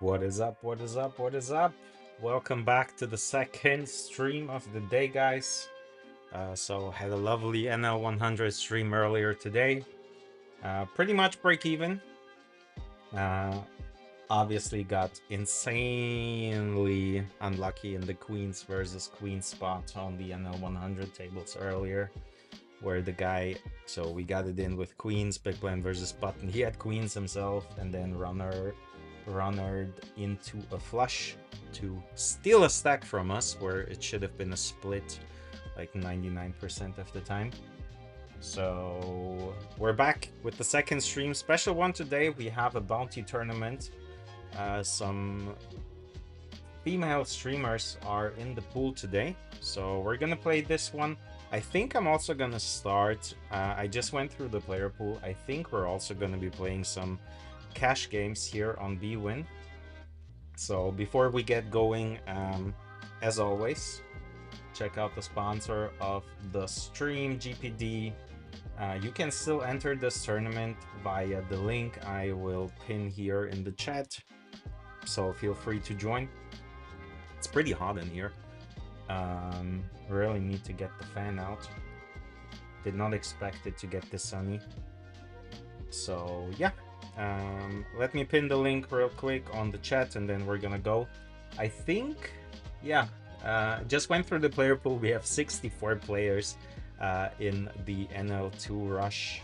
What is up? What is up? What is up? Welcome back to the second stream of the day, guys. So had a lovely NL100 stream earlier today. Pretty much break even. Obviously got insanely unlucky in the Queens versus Queen spot on the NL100 tables earlier, where the guy, so we got it in with Queens, big blind versus button. He had Queens himself, and then runnered into a flush to steal a stack from us, where it should have been a split like 99% of the time. So we're back with the second stream. Special one today. We have a bounty tournament. Some female streamers are in the pool today, so we're gonna play this one. I think I'm also gonna start. I just went through the player pool. I think we're also gonna be playing some cash games here on bwin. So before we get going, as always, check out the sponsor of the stream, GPD. You can still enter this tournament via the link I will pin here in the chat, so feel free to join. It's pretty hot in here. Really need to get the fan out. Did not expect it to get this sunny. So yeah, let me pin the link real quick on the chat and then we're gonna go. I think, yeah, just went through the player pool. We have 64 players in the NL2 Rush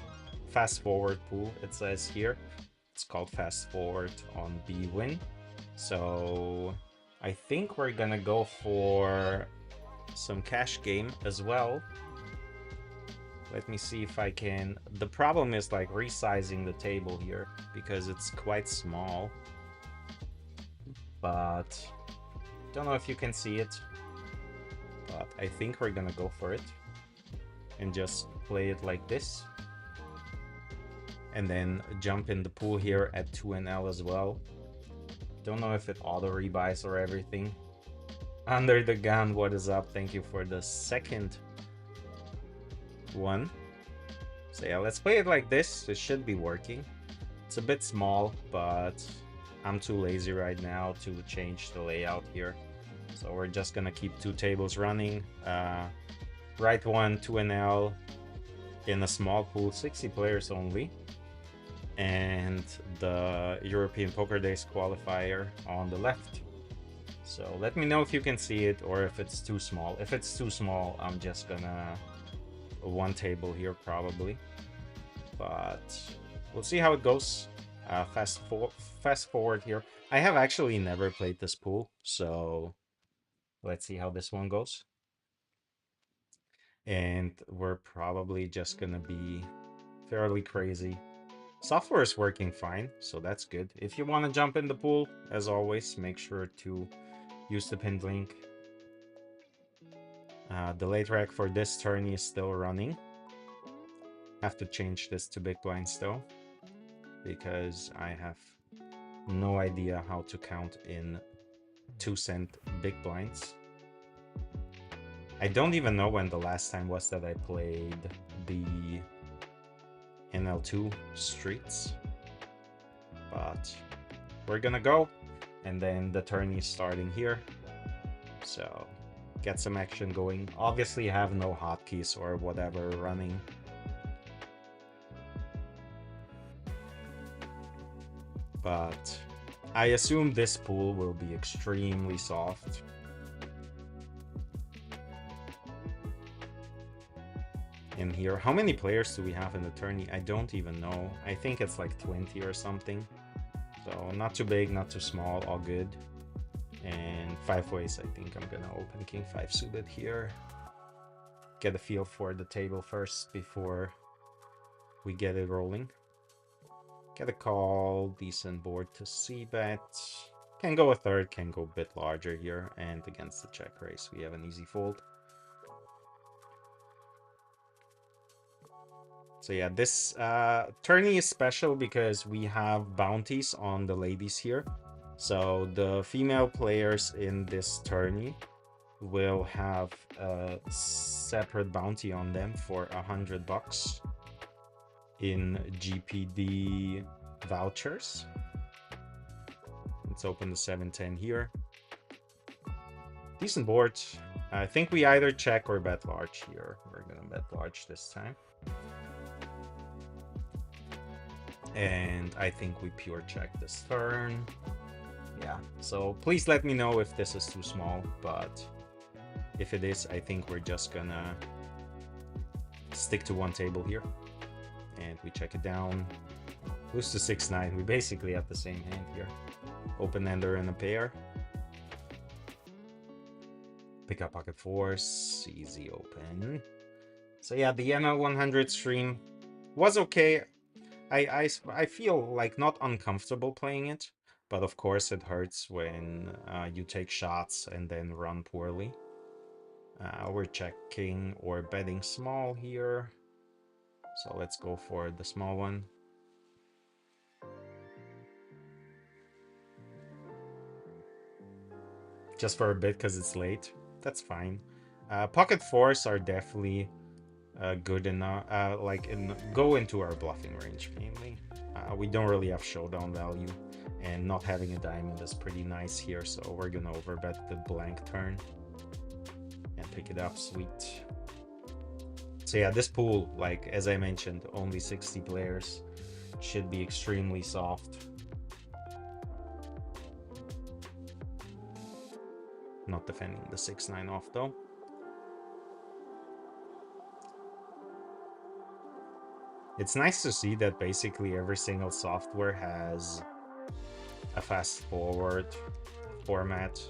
Fast Forward pool. It says here it's called Fast Forward on bwin. So I think we're gonna go for some cash game as well. Let me see if I can. The problem is like resizing the table here because it's quite small, but don't know if you can see it, but I think we're gonna go for it and just play it like this and then jump in the pool here at 2NL as well. Don't know if it auto rebuys or everything. Under the gun, what is up? Thank you for the second one. So yeah, let's play it like this. It should be working. It's a bit small, but I'm too lazy right now to change the layout here. So we're just gonna keep two tables running. Right one, 2NL in a small pool, 60 players only. And the European Poker Days qualifier on the left. So let me know if you can see it or if it's too small. If it's too small, I'm just gonna one table here probably, but we'll see how it goes. Fast forward here. I have actually never played this pool, so let's see how this one goes. And we're probably just gonna be fairly crazy. Software is working fine, so that's good. If you want to jump in the pool, as always, make sure to use the pinned link. The late rec for this tourney is still running. Have to change this to big blinds though, because I have no idea how to count in 2-cent big blinds. I don't even know when the last time was that I played the NL2 streets, but we're gonna go, and then the tourney is starting here, so get some action going. Obviously have no hotkeys or whatever running. But I assume this pool will be extremely soft. In here, how many players do we have in the tourney? I don't even know. I think it's like 20 or something. So not too big, not too small, all good. And 5 ways, I think I'm gonna open King 5 suited here. Get a feel for the table first before we get it rolling. Get a call, decent board to c-bet. Can go a third, can go a bit larger here. And against the check raise, we have an easy fold. So yeah, this tourney is special because we have bounties on the ladies here. So the female players in this tourney will have a separate bounty on them for $100 in GPD vouchers. Let's open the 7-10 here. Decent board. I think we either check or bet large here. We're gonna bet large this time. And I think we pure check this turn. Yeah, so please let me know if this is too small, but if it is, I think we're just gonna stick to one table here. And we check it down. Lose to 6-9. We basically have the same hand here. Open ender and a pair. Pick up pocket fours. Easy open. So yeah, the NL 100 stream was okay. I feel like not uncomfortable playing it, but of course it hurts when you take shots and then run poorly. We're checking or betting small here. So let's go for the small one. Just for a bit because it's late. That's fine. Pocket fours are definitely good enough. Go into our bluffing range mainly. We don't really have showdown value, and not having a diamond is pretty nice here. So we're gonna overbet the blank turn and pick it up. Sweet. So yeah, this pool, like as I mentioned, only 60 players, should be extremely soft. Not defending the 6-9 off though. It's nice to see that basically every single software has a fast forward format.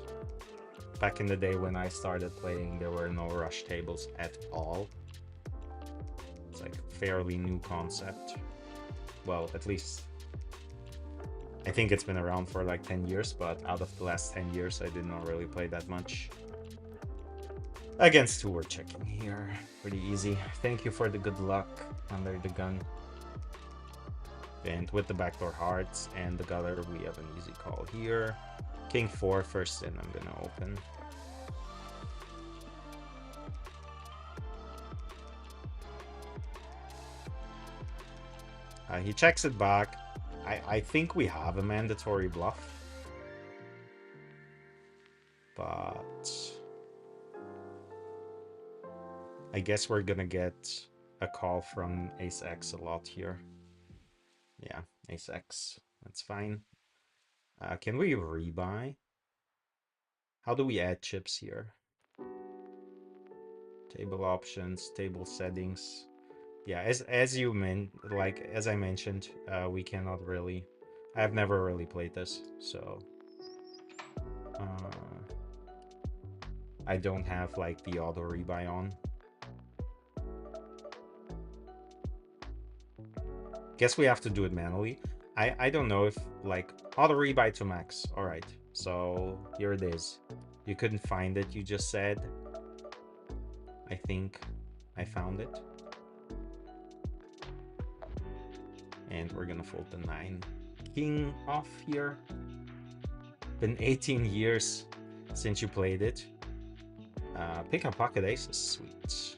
Back in the day when I started playing, there were no rush tables at all. It's like a fairly new concept. Well, at least I think it's been around for like 10 years, but out of the last 10 years, I did not really play that much. Against two, we're checking here. Pretty easy. Thank you for the good luck under the gun. And with the backdoor hearts and the gutter, we have an easy call here. King 4 first in, I'm gonna open. He checks it back. I think we have a mandatory bluff. But I guess we're gonna get a call from Ace X a lot here. Yeah, Ace X. That's fine. Can we rebuy? How do we add chips here? Table options, table settings. Yeah, as I mentioned, we cannot really. I've never really played this, so I don't have like the auto rebuy on. Guess we have to do it manually. I don't know if like auto rebuy to max. All right, so here it is. You couldn't find it, you just said. I think I found it. And we're gonna fold the 9. King off here. Been 18 years since you played it. Pick up pocket aces, sweet.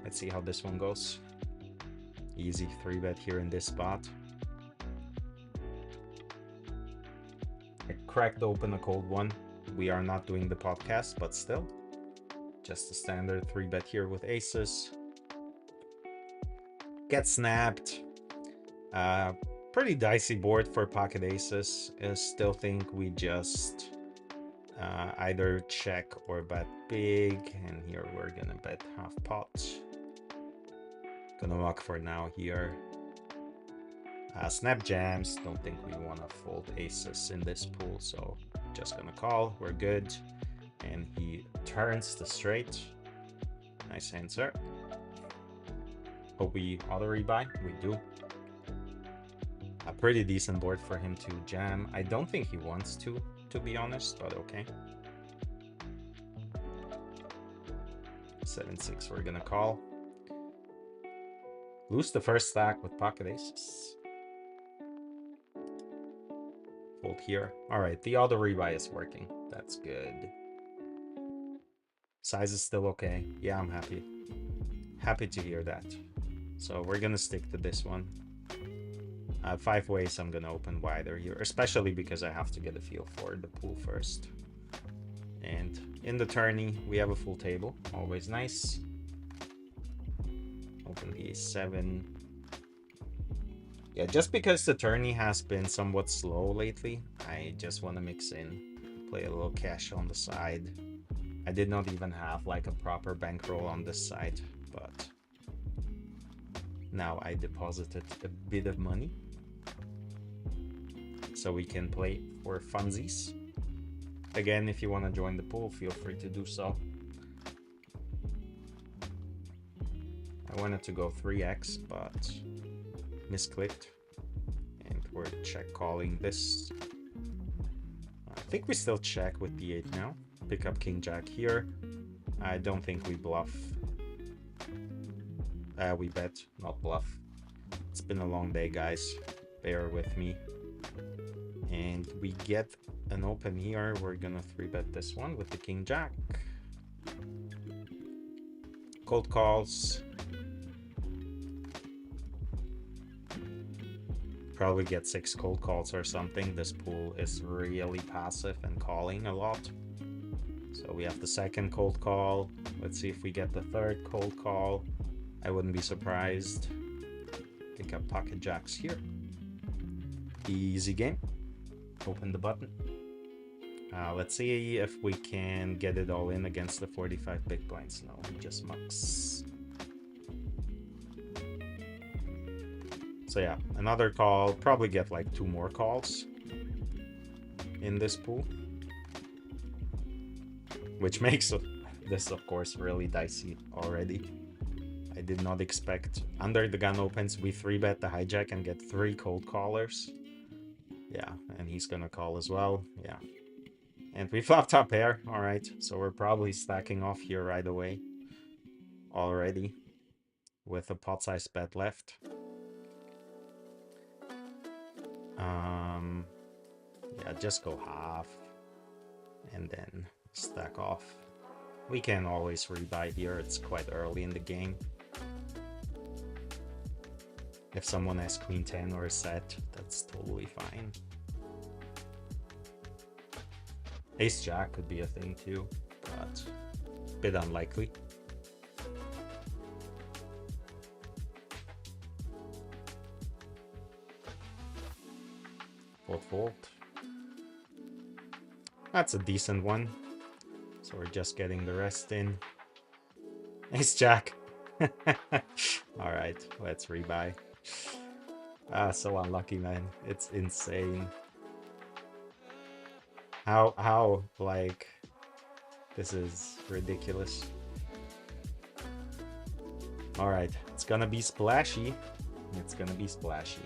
Let's see how this one goes. Easy 3-bet here in this spot. I cracked open a cold one. We are not doing the podcast, but still. Just a standard 3-bet here with aces. Get snapped. Pretty dicey board for pocket aces. I still think we just either check or bet big. And here we're gonna bet half pot. Gonna walk for now here. Snap jams. Don't think we want to fold aces in this pool, so just gonna call. We're good. And he turns the straight. Nice answer. Hope we auto rebuy. We do. A pretty decent board for him to jam. I don't think he wants to be honest, but okay. 7-6, we're gonna call. Lose the first stack with pocket aces. Fold here. All right, the auto rebuy is working. That's good. Size is still okay. Yeah, I'm happy. Happy to hear that. So we're gonna stick to this one. 5 ways I'm gonna open wider here, especially because I have to get a feel for the pool first. And in the tourney, we have a full table, always nice. Open the ace-7. Yeah, just because the tourney has been somewhat slow lately, I just want to mix in, play a little cash on the side. I did not even have like a proper bankroll on this side, but now I deposited a bit of money so we can play for funsies. Again, if you want to join the pool, feel free to do so. I wanted to go 3x, but misclicked. And we're check calling this. I think we still check with b8 now. Pick up king jack here. I don't think we bluff. We bet, not bluff. It's been a long day, guys. Bear with me. And we get an open here. We're gonna 3-bet this one with the king jack. Cold calls. Probably get 6 cold calls or something. This pool is really passive and calling a lot. So we have the second cold call. Let's see if we get the third cold call. I wouldn't be surprised. Pick up pocket jacks here. Easy game. Open the button. Let's see if we can get it all in against the 45 big blinds. No, he just mucks. So yeah, another call. Probably get like 2 more calls in this pool, which makes this, of course, really dicey already. I did not expect under the gun opens we 3-bet the hijack and get 3 cold callers. Yeah, and he's gonna call as well. Yeah, and we flop top pair. All right, so we're probably stacking off here right away already with a pot size bet left. Yeah, just go half and then stack off. We can always rebuy here. It's quite early in the game. If someone has queen 10 or a set, that's totally fine. Ace jack could be a thing too, but a bit unlikely. Fold. That's a decent one. So we're just getting the rest in. Ace jack. All right, let's rebuy. So unlucky, man. It's insane. How like this is ridiculous. All right, it's gonna be splashy. It's gonna be splashy.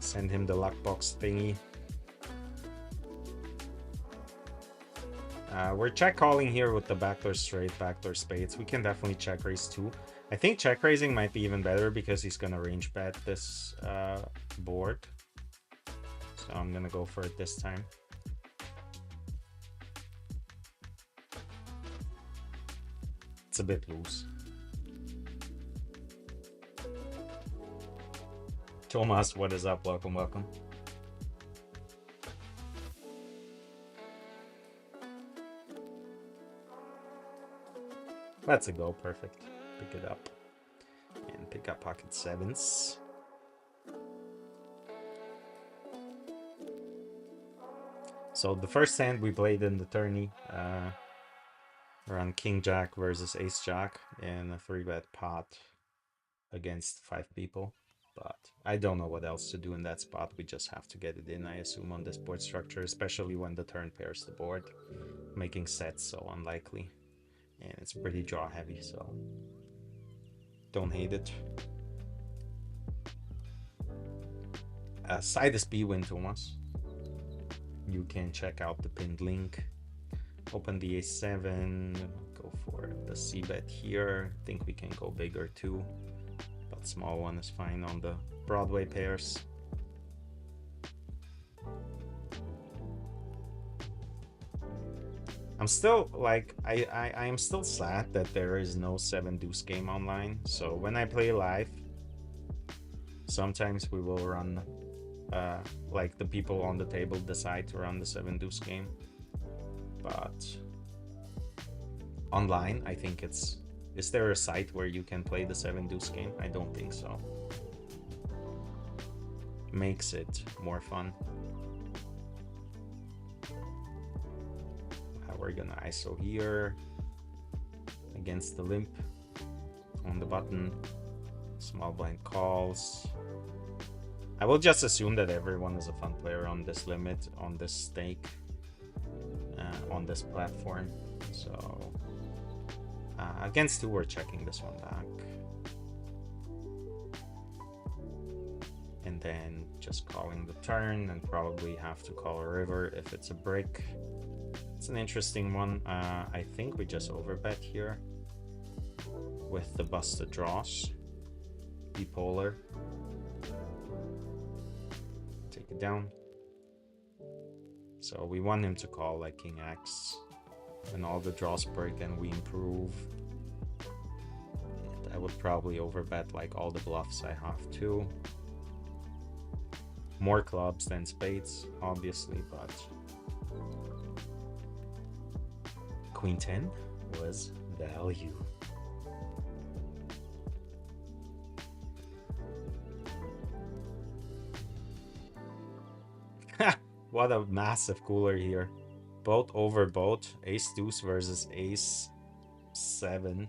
Send him the luck box thingy. We're check calling here with the backdoor straight, backdoor spades. We can definitely check raise too. I think check raising might be even better because he's gonna range bet this board. So I'm gonna go for it this time. It's a bit loose. Thomas, what is up? Welcome, welcome. That's a go, perfect. Pick it up. And pick up pocket 7s. So the first hand we played in the tourney, around king jack versus ace jack in a 3-bet pot against 5 people. But I don't know what else to do in that spot. We just have to get it in, I assume, on this board structure, especially when the turn pairs the board, making sets so unlikely. And it's pretty draw heavy, so don't hate it. Side is B win, Thomas. You can check out the pinned link. Open the A7, go for the C bet here. Think we can go bigger too, but small one is fine on the Broadway pairs. I'm still like I am still sad that there is no 7 deuce game online. So when I play live, sometimes we will run like the people on the table decide to run the 7 deuce game. But online, I think it's... Is there a site where you can play the 7 deuce game? I don't think so. Makes it more fun. We're gonna ISO here against the limp on the button. Small blind calls. I will just assume that everyone is a fun player on this limit, on this stake, on this platform. So against 2, we're checking this one back. And then just calling the turn, and probably have to call a river if it's a brick. It's an interesting one. I think we just overbet here with the busted draws. Bipolar. Take it down. So we want him to call like King X. And all the draws break and we improve. And I would probably overbet like all the bluffs I have too. More clubs than spades, obviously, but Queen 10 was value. What a massive cooler here. Boat over boat. Ace deuce versus ace 7.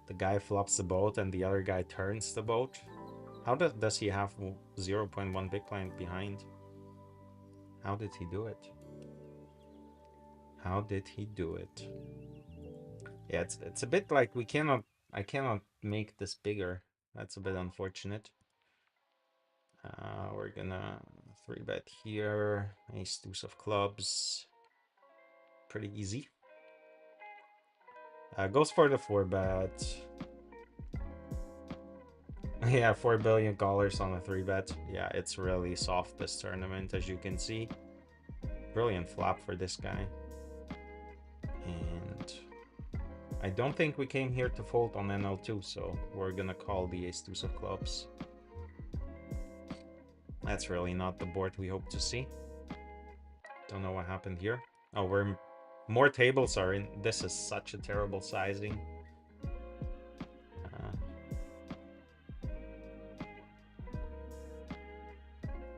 The guy flops the boat and the other guy turns the boat. How does he have 0.1 big blind behind? How did he do it? How did he do it? Yeah, it's a bit like I cannot make this bigger. That's a bit unfortunate. We're gonna 3-bet here. Ace deuce of clubs. Pretty easy. Goes for the 4-bet. Yeah, $4 billion on a 3-bet. Yeah, it's really soft this tournament, as you can see. Brilliant flop for this guy. And I don't think we came here to fold on NL2, so we're gonna call the ace deuce of clubs. That's really not the board we hope to see. Don't know what happened here. Oh, we're... More tables are in. This is such a terrible sizing.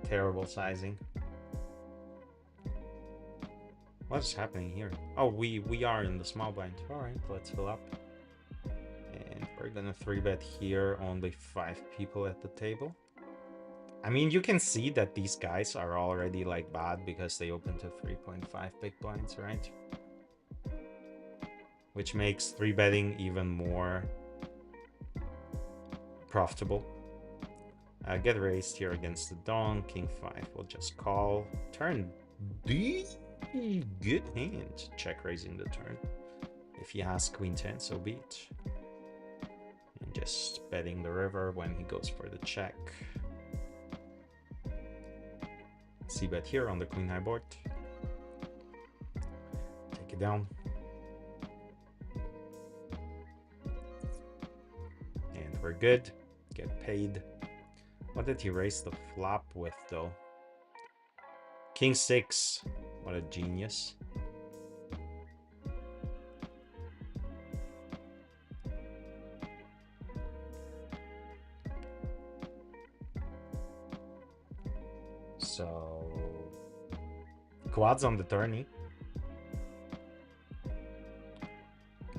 Terrible sizing. What is happening here? Oh, we are in the small blind. All right, let's fill up. And we're gonna 3-bet here. Only 5 people at the table. I mean, you can see that these guys are already like bad because they open to 3.5 big blinds, right? Which makes 3-betting even more profitable. Get raised here against the Don. King 5 will just call. Turn D. Good hand. Check raising the turn. If he has Queen 10, so be it. And just betting the river when he goes for the check. C-bet here on the Queen high board. Take it down. And we're good. Get paid. What did he raise the flop with, though? King 6. What a genius. So... Quads on the tourney.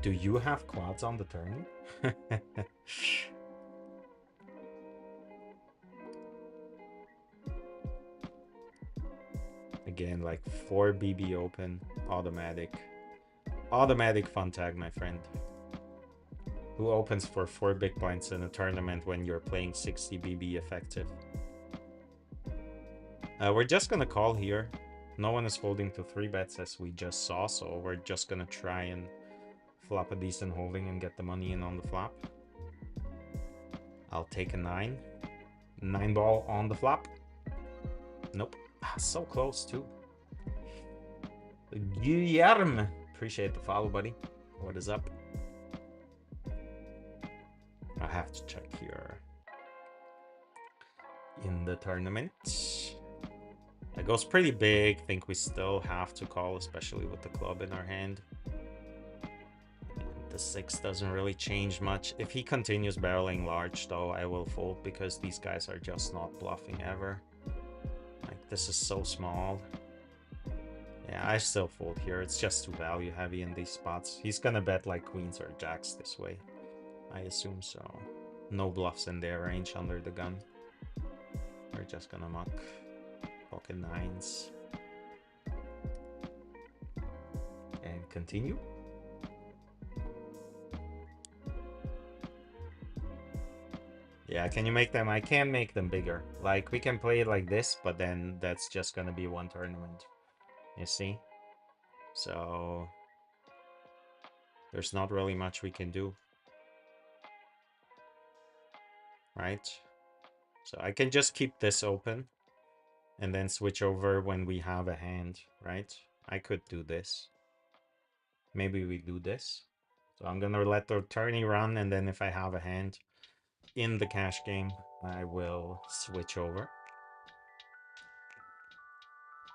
Do you have quads on the tourney? Again, like 4 BB open, automatic. Automatic fun tag, my friend. Who opens for 4 big blinds in a tournament when you're playing 60 BB effective? We're just gonna call here. No one is folding to 3-bets as we just saw, so we're just gonna try and flop a decent holding and get the money in on the flop. I'll take a 9. 9 ball on the flop. Nope. So close too. Guillermo appreciate the follow, buddy. What is up? I have to check here. In the tournament. It goes pretty big. Think we still have to call, especially with the club in our hand. The 6 doesn't really change much. If he continues barreling large, though, I will fold because these guys are just not bluffing ever. Like, this is so small. Yeah, I still fold here. It's just too value heavy in these spots. He's gonna bet like queens or jacks this way. I assume so. No bluffs in their range under the gun. We're just gonna muck. Pocket nines. And continue. Yeah, can you make them? I can make them bigger. Like, we can play it like this, but then that's just gonna be one tournament. You see? So there's not really much we can do. Right? So I can just keep this open and then switch over when we have a hand, right? I could do this. Maybe we do this. So I'm gonna let the tourney run, and then if I have a hand in the cash game, I will switch over.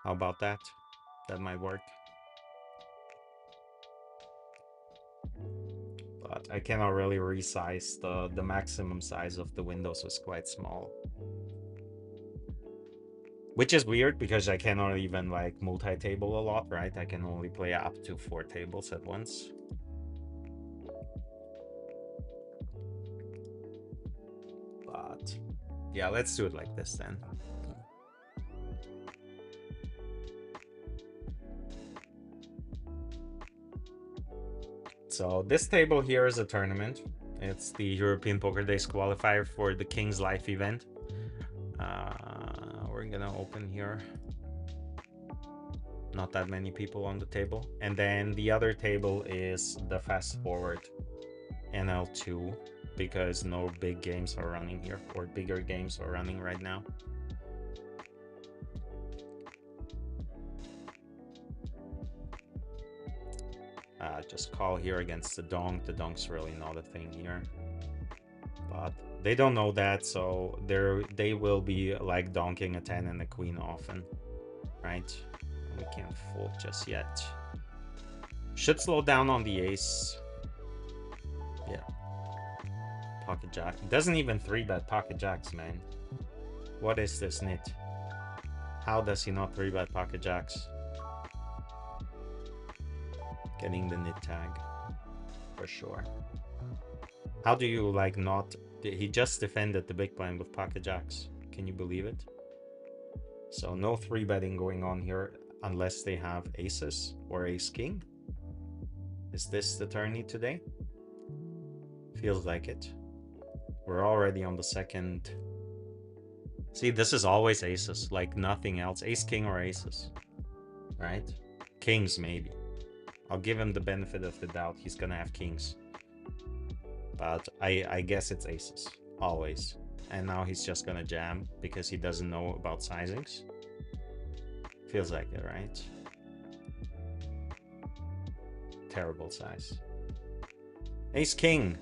How about that? That might work. But I cannot really resize the maximum size of the windows was quite small. Which is weird because I cannot even like multi-table a lot, right? I can only play up to 4 tables at once. But yeah, let's do it like this then. So this table here is a tournament. It's the European Poker Days qualifier for the King's Life event. We're gonna open here. Not that many people on the table. And then the other table is the fast forward NL2, because no big games are running here, or bigger games are running right now. Just call here against the donk. The donk's really not a thing here, but they don't know that, so they will be like donking a 10 and a queen often, right? We can't fold just yet. Should slow down on the ace. Yeah. Pocket jack. Doesn't even 3-bet pocket jacks, man. What is this nit? How does he not 3-bet pocket jacks? Getting the nit tag for sure. How do you like not? He just defended the big blind with pocket jacks. Can you believe it? So no 3-betting going on here unless they have aces or ace king. Is this the tourney today? Feels like it. We're already on the second. See, this is always aces, like nothing else. Ace king or aces, right? Kings maybe. I'll give him the benefit of the doubt. He's gonna have kings. But I guess it's aces, always. And now he's just gonna jam because he doesn't know about sizings. Feels like it, right? Terrible size. Ace king.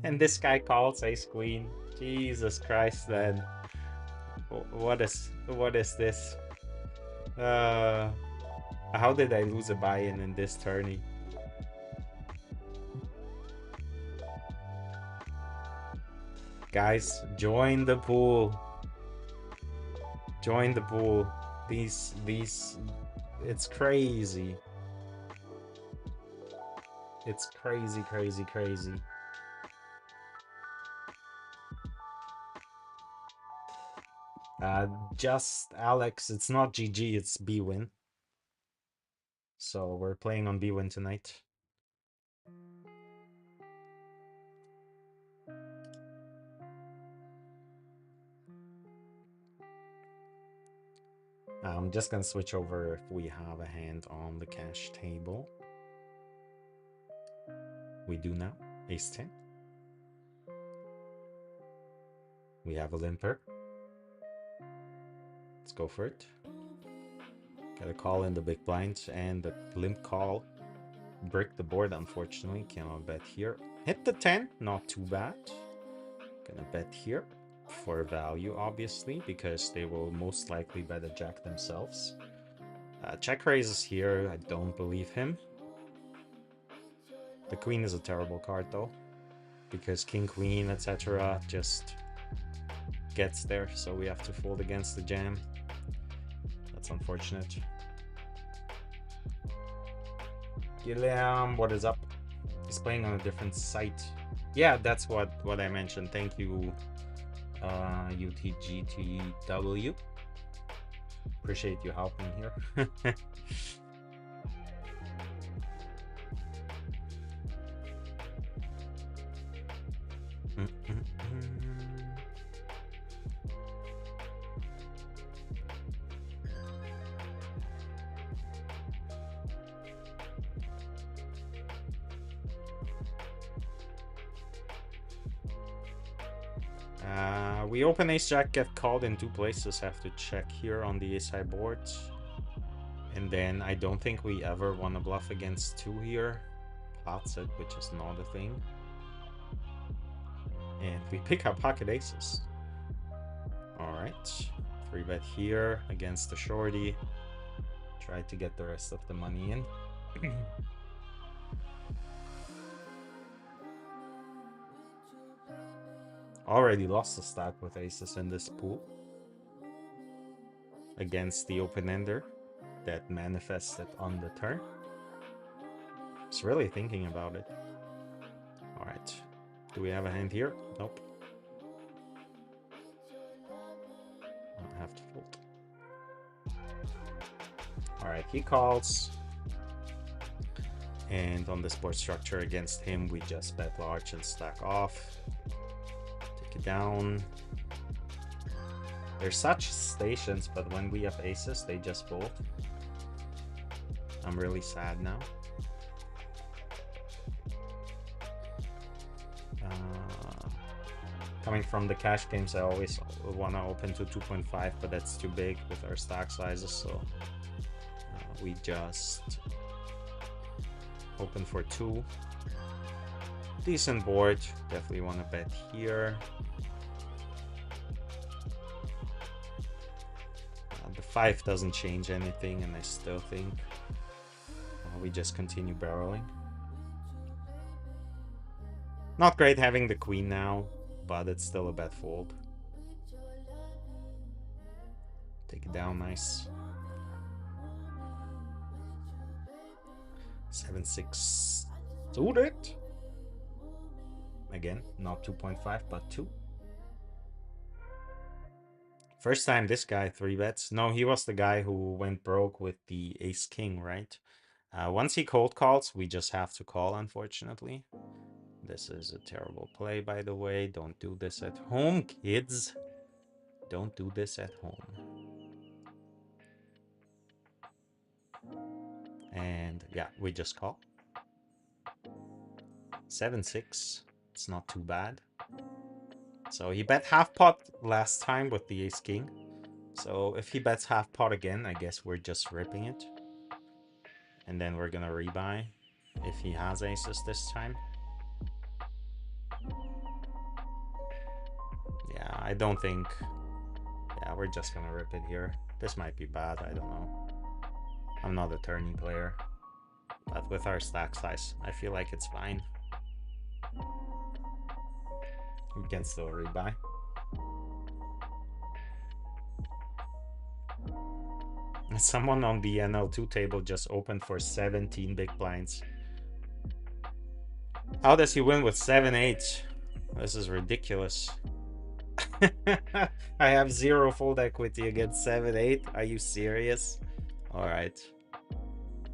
And this guy calls ace queen. Jesus Christ, man. What is this? How did I lose a buy-in in this tourney? Guys, join the pool. Join the pool. These, it's crazy. It's crazy, crazy, crazy. Just Alex, it's not GG, it's B-win. So we're playing on B-win tonight. I'm just gonna switch over if we have a hand on the cash table. We do now. Ace 10. We have a limper. Let's go for it. Got a call in the big blind and the limp call. brick the board, unfortunately. Cannot bet here. Hit the 10, not too bad. Gonna bet here for value, obviously, because they will most likely bet a jack themselves. Check raises here. I don't believe him. The queen is a terrible card, though, because king, queen, etc. just gets there, so we have to fold against the jam. That's unfortunate. Gilliam, what is up? He's playing on a different site. Yeah, that's what I mentioned. Thank you, UTGTW. Appreciate you helping here. We open ace jack, get called in two places. Have to check here on the ace high board, and then I don't think we ever want to bluff against two here. Plots it, which is not a thing, and we pick up pocket aces. All right, 3-bet here against the shorty. Try to get the rest of the money in. Already lost a stack with aces in this pool against the open-ender that manifested on the turn. Just really thinking about it. All right, do we have a hand here? Nope. I'll have to fold. All right, he calls. And on this board structure against him, we just bet large and stack off. Down. They're such stations, but when we have aces, they just fold. I'm really sad now. Coming from the cash games, I always want to open to 2.5, but that's too big with our stack sizes, so we just open for 2. Decent board. Definitely want to bet here. The 5 doesn't change anything, and I still think we just continue barreling. Not great having the queen now, but it's still a bet fold. Take it down, nice. 7-6 suited. Again, not 2.5, but 2. First time this guy 3-bets. No, he was the guy who went broke with the ace-king, right? Once he cold calls, we just have to call, unfortunately. This is a terrible play, by the way. Don't do this at home, kids. Don't do this at home. And yeah, we just call. 7-6. It's not too bad. So he bet half pot last time with the ace king. So if he bets half pot again, I guess we're just ripping it. And then we're gonna rebuy if he has aces this time. Yeah, I don't think... Yeah, we're just gonna rip it here. This might be bad, I don't know. I'm not a tourney player. But with our stack size, I feel like it's fine. We can still rebuy. Someone on the NL2 table just opened for 17 big blinds. How does he win with 7-8? This is ridiculous. I have 0 fold equity against 7-8. Are you serious? Alright.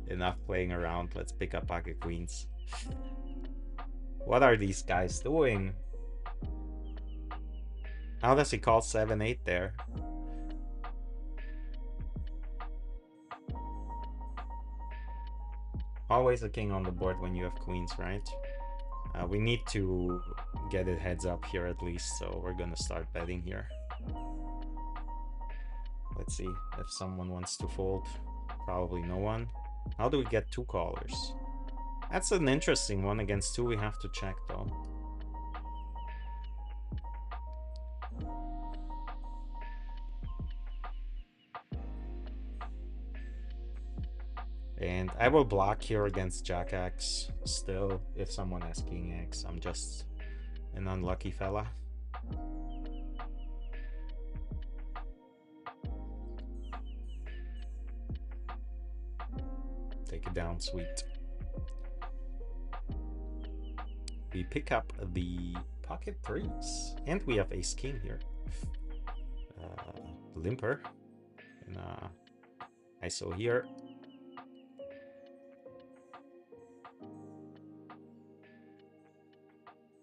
Enough playing around. Let's pick up pocket queens. What are these guys doing? How does he call 7-8 there? Always a king on the board when you have queens, right? We need to get it heads up here at least, so we're gonna start betting here. Let's see if someone wants to fold. Probably no one. How do we get 2 callers? That's an interesting one. Against 2 we have to check though. And I will block here against Jack X still if someone has King X. I'm just an unlucky fella. Take it down, sweet. We pick up the pocket 3s. And we have Ace King here. Limper. And ISO here.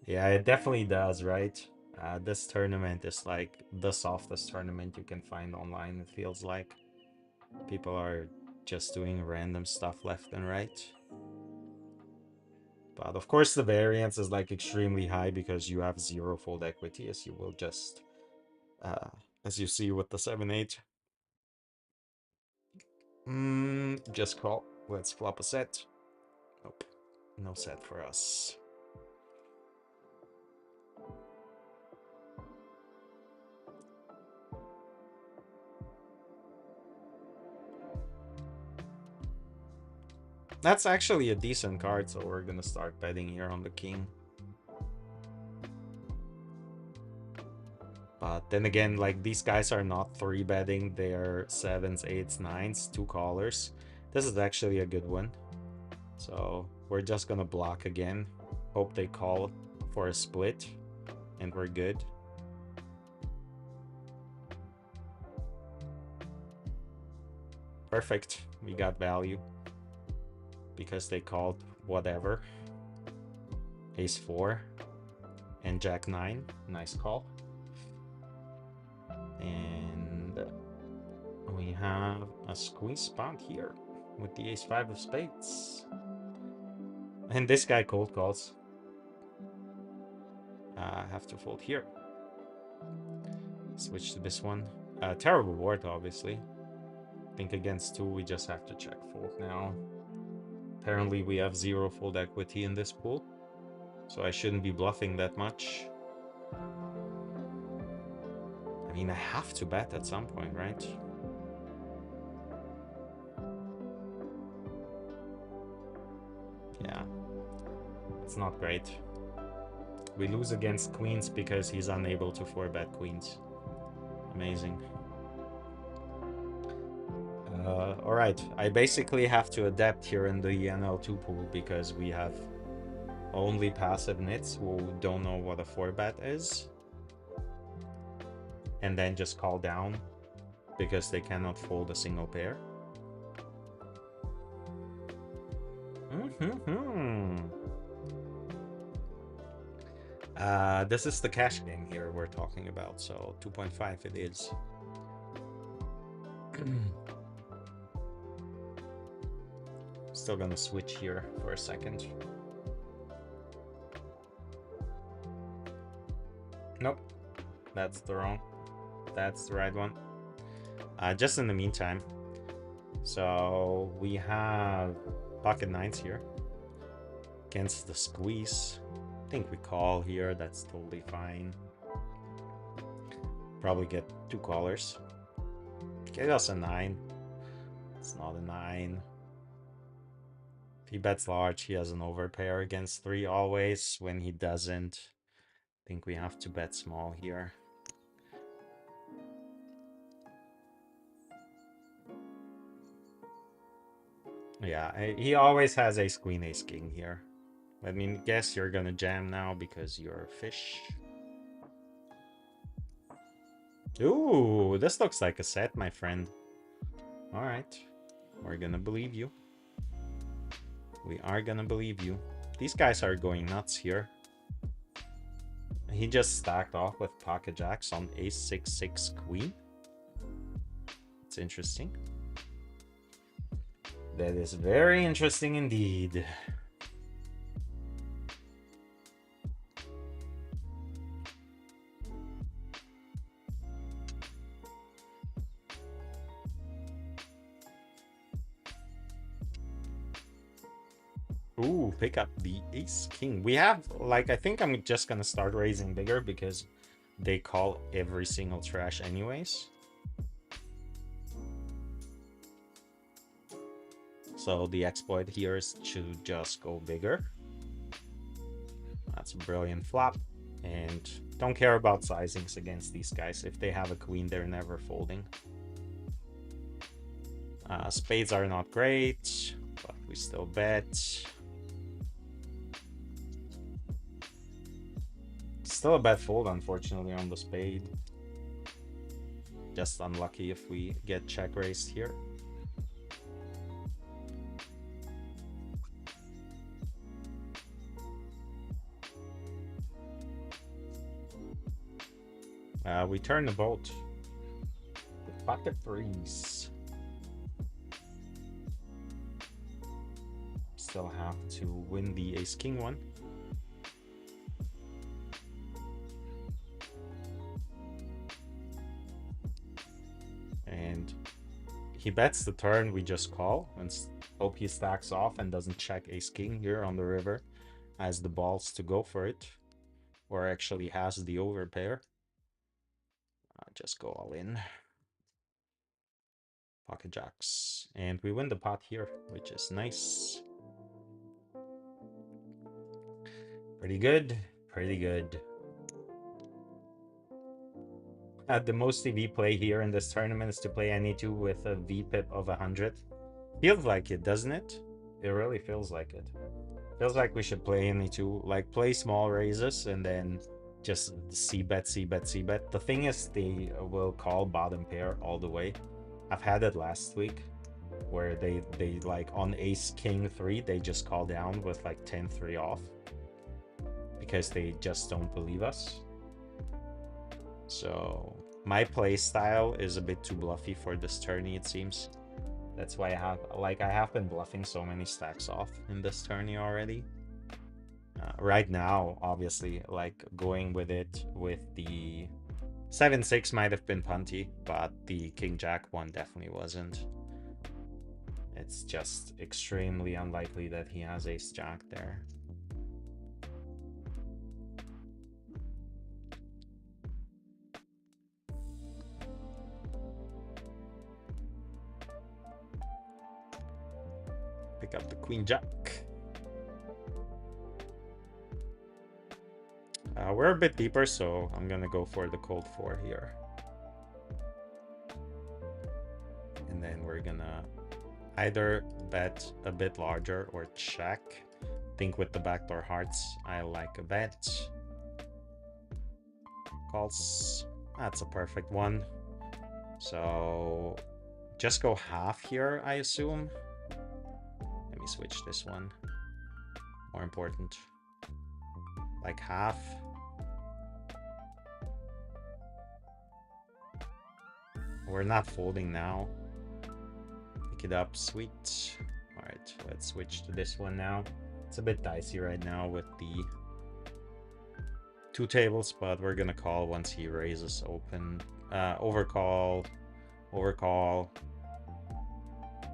Yeah, it definitely does, right? This tournament is like the softest tournament you can find online, it feels like. People are just doing random stuff left and right. But of course the variance is like extremely high because you have 0 fold equity, as you will just, as you see with the 7-8. Just call. Let's flop a set. Nope, no set for us. That's actually a decent card, so we're gonna start betting here on the king. But then again, like, these guys are not 3-betting, they're 7s, 8s, 9s, 2 callers. This is actually a good one. So we're just gonna block again. Hope they call for a split, and we're good. Perfect, we got value. Because they called whatever. Ace 4 and Jack 9, nice call. And we have a squeeze spot here with the Ace 5 of spades. And this guy cold calls. I have to fold here. Switch to this one. Terrible board, obviously. I think against 2 we just have to check fold now. Apparently we have 0 fold equity in this pool, so I shouldn't be bluffing that much. I mean, I have to bet at some point, right? Yeah, it's not great. We lose against queens because he's unable to 4-bet queens. Amazing. Alright, I basically have to adapt here in the NL2 pool because we have only passive nits who don't know what a 4-bet is. And then just call down because they cannot fold a single pair. This is the cash game here we're talking about, so 2.5 it is. Still gonna switch here for a second. Nope, that's the right one. Just in the meantime, so we have pocket 9s here against the squeeze. I think we call here, that's totally fine. Probably get 2 callers. Get us a 9. It's not a 9. If he bets large, he has an overpair against 3 always. When he doesn't, I think we have to bet small here. Yeah, he always has ace queen, ace king here. I mean, guess you're gonna jam now because you're a fish. Ooh, this looks like a set, my friend. All right, we're gonna believe you. We are gonna believe you. These guys are going nuts here. He just stacked off with pocket jacks on ace 6-6 queen. It's interesting. That is very interesting indeed. Ooh, pick up the ace king. We have, like, I think I'm just gonna start raising bigger because they call every single trash anyways. So the exploit here is to just go bigger. That's a brilliant flop. And don't care about sizings against these guys. If they have a queen, they're never folding. Spades are not great, but we still bet. Still a bad fold, unfortunately, on the spade. Just unlucky if we get check raised here. We turn the boat with pocket threes. Still have to win the ace king one. And he bets the turn, we just call and hope he stacks off and doesn't check ace king here on the river, has the balls to go for it, or actually has the overpair. Just go all in. Pocket jacks, and we win the pot here, which is nice. Pretty good, pretty good. The most TV play here in this tournament is to play any two with a VPIP of 100. Feels like it, doesn't it? It really feels like it. Feels like we should play any two, like play small raises and then just c-bet, c-bet, c-bet. The thing is, they will call bottom pair all the way. I've had it last week where they like on ace king 3, they just call down with like 10-3 off because they just don't believe us. So my play style is a bit too bluffy for this tourney, it seems. That's why I have been bluffing so many stacks off in this tourney already. Right now, obviously, like going with it with the 7-6 might have been punty, but the king jack one definitely wasn't. It's just extremely unlikely that he has ace jack there. Pick up the queen jack. We're a bit deeper, so I'm gonna go for the cold 4 here. And then we're gonna either bet a bit larger or check. I think with the backdoor hearts, I like a bet. Calls. That's a perfect one. So just go half here, I assume. Let me switch this one. More important. Like half. We're not folding now. Pick it up, sweet. All right, let's switch to this one now. It's a bit dicey right now with the 2 tables, but we're gonna call once he raises open. Overcall, overcall.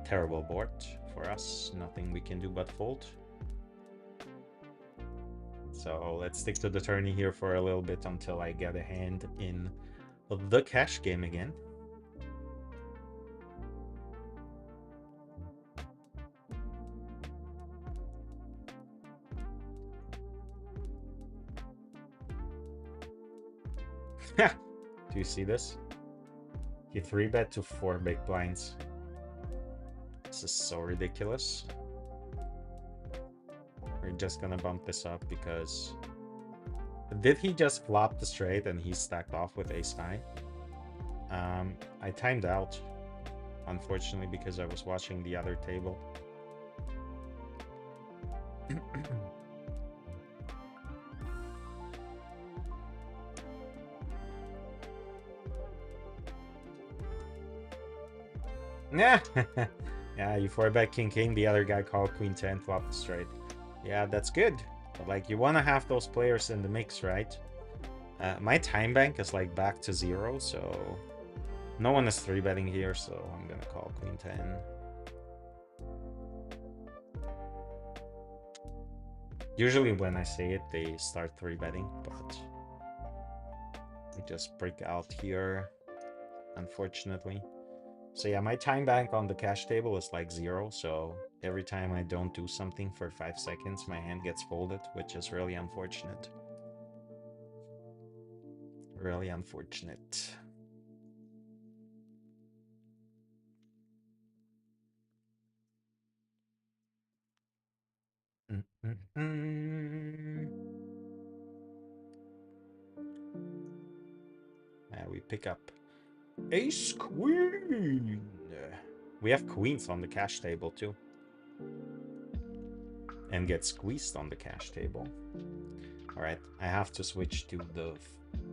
Terrible board for us. Nothing we can do but fold. So let's stick to the tourney here for a little bit until I get a hand in the cash game again. Do you see this? He 3-bet to 4 big blinds. This is so ridiculous. We're just gonna bump this up because... Did he just flop the straight and he stacked off with ace high? I timed out, unfortunately, because I was watching the other table. Yeah, yeah, you 4-bet king king, the other guy called queen 10, flopped straight. Yeah, that's good. But like, you want to have those players in the mix, right? My time bank is like back to 0, so no one is 3-betting here, so I'm gonna call queen 10. Usually when I say it, they start 3-betting, but we just break out here, unfortunately. So yeah, my time bank on the cash table is like 0, so every time I don't do something for 5 seconds, my hand gets folded, which is really unfortunate. Really unfortunate. We pick up Ace Queen. We have queens on the cash table too. And get squeezed on the cash table. Alright, I have to switch to the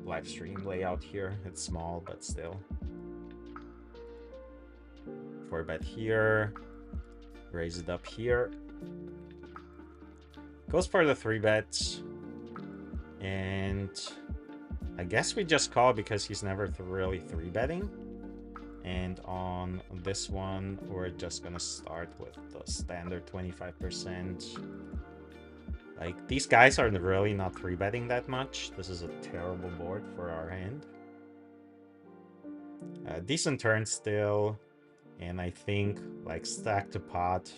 live stream layout here. It's small, but still. 4-bet here. Raise it up here. Goes for the 3-bets. And I guess we just call because he's never really 3-betting. And on this one, we're just gonna start with the standard 25%. Like, these guys are really not 3-betting that much. This is a terrible board for our hand. Decent turn still. And I think, like, stack to pot.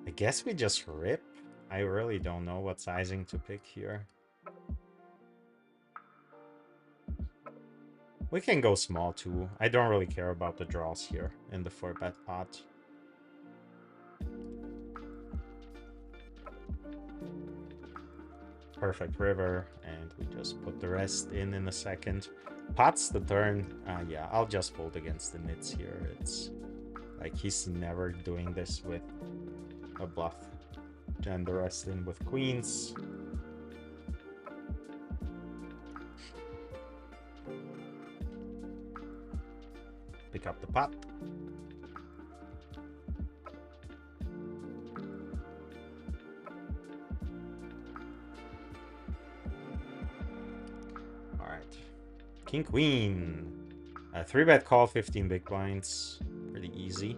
I guess we just rip. I really don't know what sizing to pick here. We can go small too. I don't really care about the draws here in the 4-bet pot. Perfect river, and we just put the rest in a second. Pot's the turn. Yeah, I'll just fold against the nits here. It's like he's never doing this with a bluff. And the rest in with queens. Pick up the pot. All right. King, queen. 3-bet call, 15 big blinds. Pretty easy.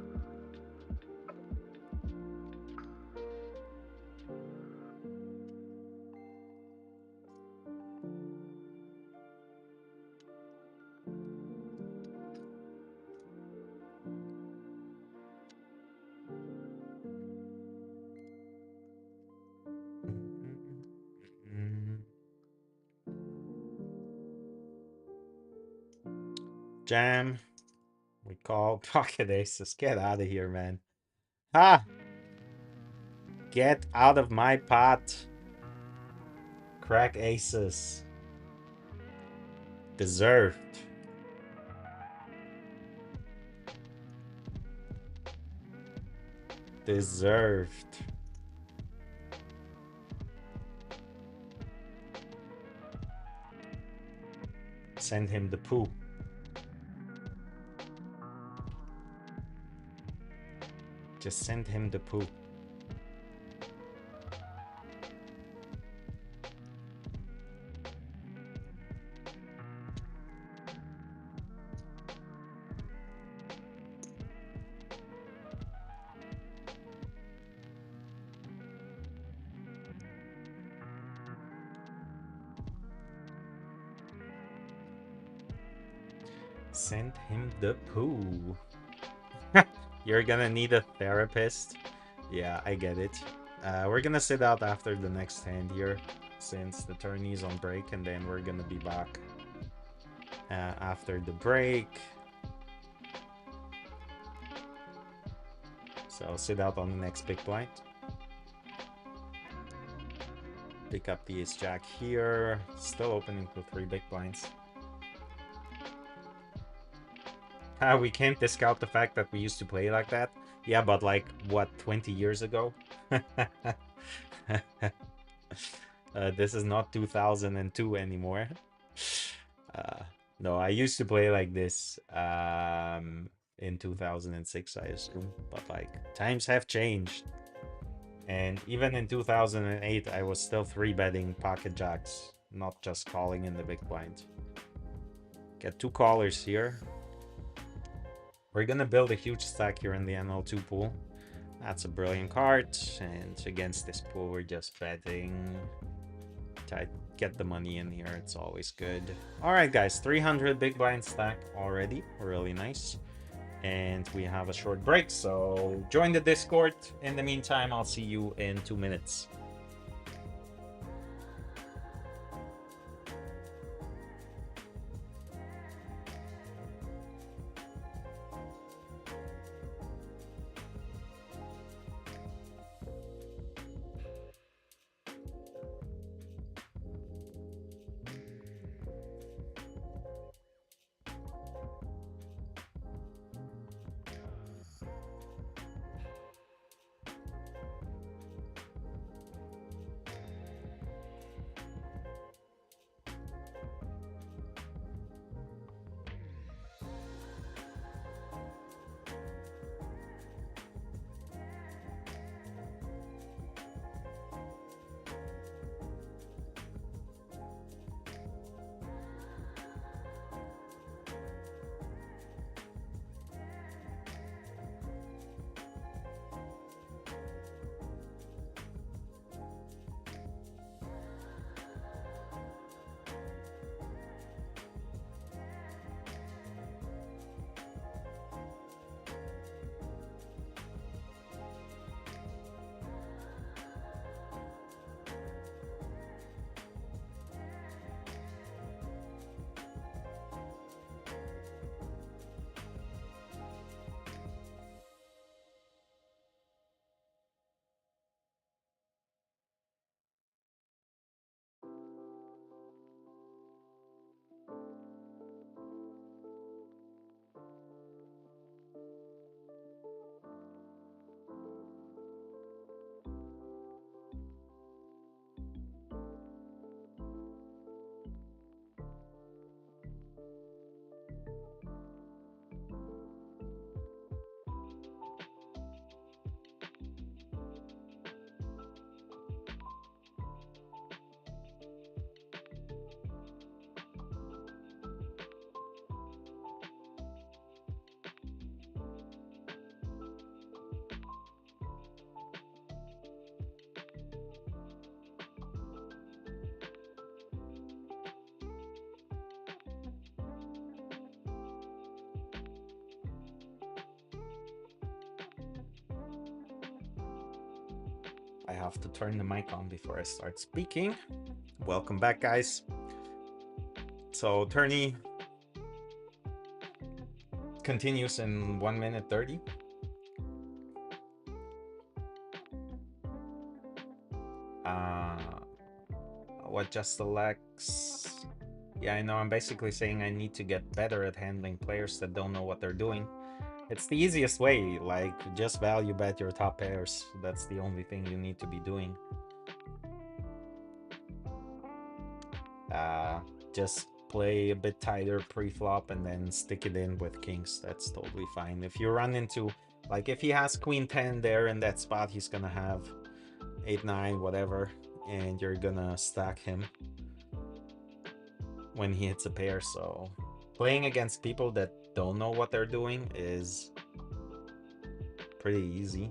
Jam. We call pocket aces. Get out of here, man. Ha! Get out of my pot. Crack aces. Deserved. Deserved. Send him the poo. Just send him the poo. Send him the poo. You're gonna need a therapist. Yeah, I get it. We're gonna sit out after the next hand here, since the tourney's on break, and then we're gonna be back after the break. So I'll sit out on the next big blind. Pick up the ace-jack here. Still opening to 3 big blinds. We can't discount the fact that we used to play like that. Yeah, but like, what, 20 years ago? This is not 2002 anymore. No, I used to play like this in 2006, I assume. But like, times have changed. And even in 2008, I was still 3-betting pocket jacks, not just calling in the big blind. Get 2 callers here. We're gonna build a huge stack here in the NL2 pool. That's a brilliant card, and against this pool we're just betting to get the money in here. It's always good. All right, guys, 300 big blind stack already. Really nice. And we have a short break, so join the Discord. In the meantime, I'll see you in 2 minutes. I have to turn the mic on before I start speaking. Welcome back, guys. So tourney continues in 1 minute 30. What just selects? Yeah, I know. I'm basically saying I need to get better at handling players that don't know what they're doing. It's the easiest way, like just value bet your top pairs. That's the only thing you need to be doing. Just play a bit tighter pre-flop and then stick it in with kings. That's totally fine. If you run into, like if he has queen 10 there in that spot, he's gonna have 8-9, whatever, and you're gonna stack him when he hits a pair. So playing against people that don't know what they're doing is pretty easy.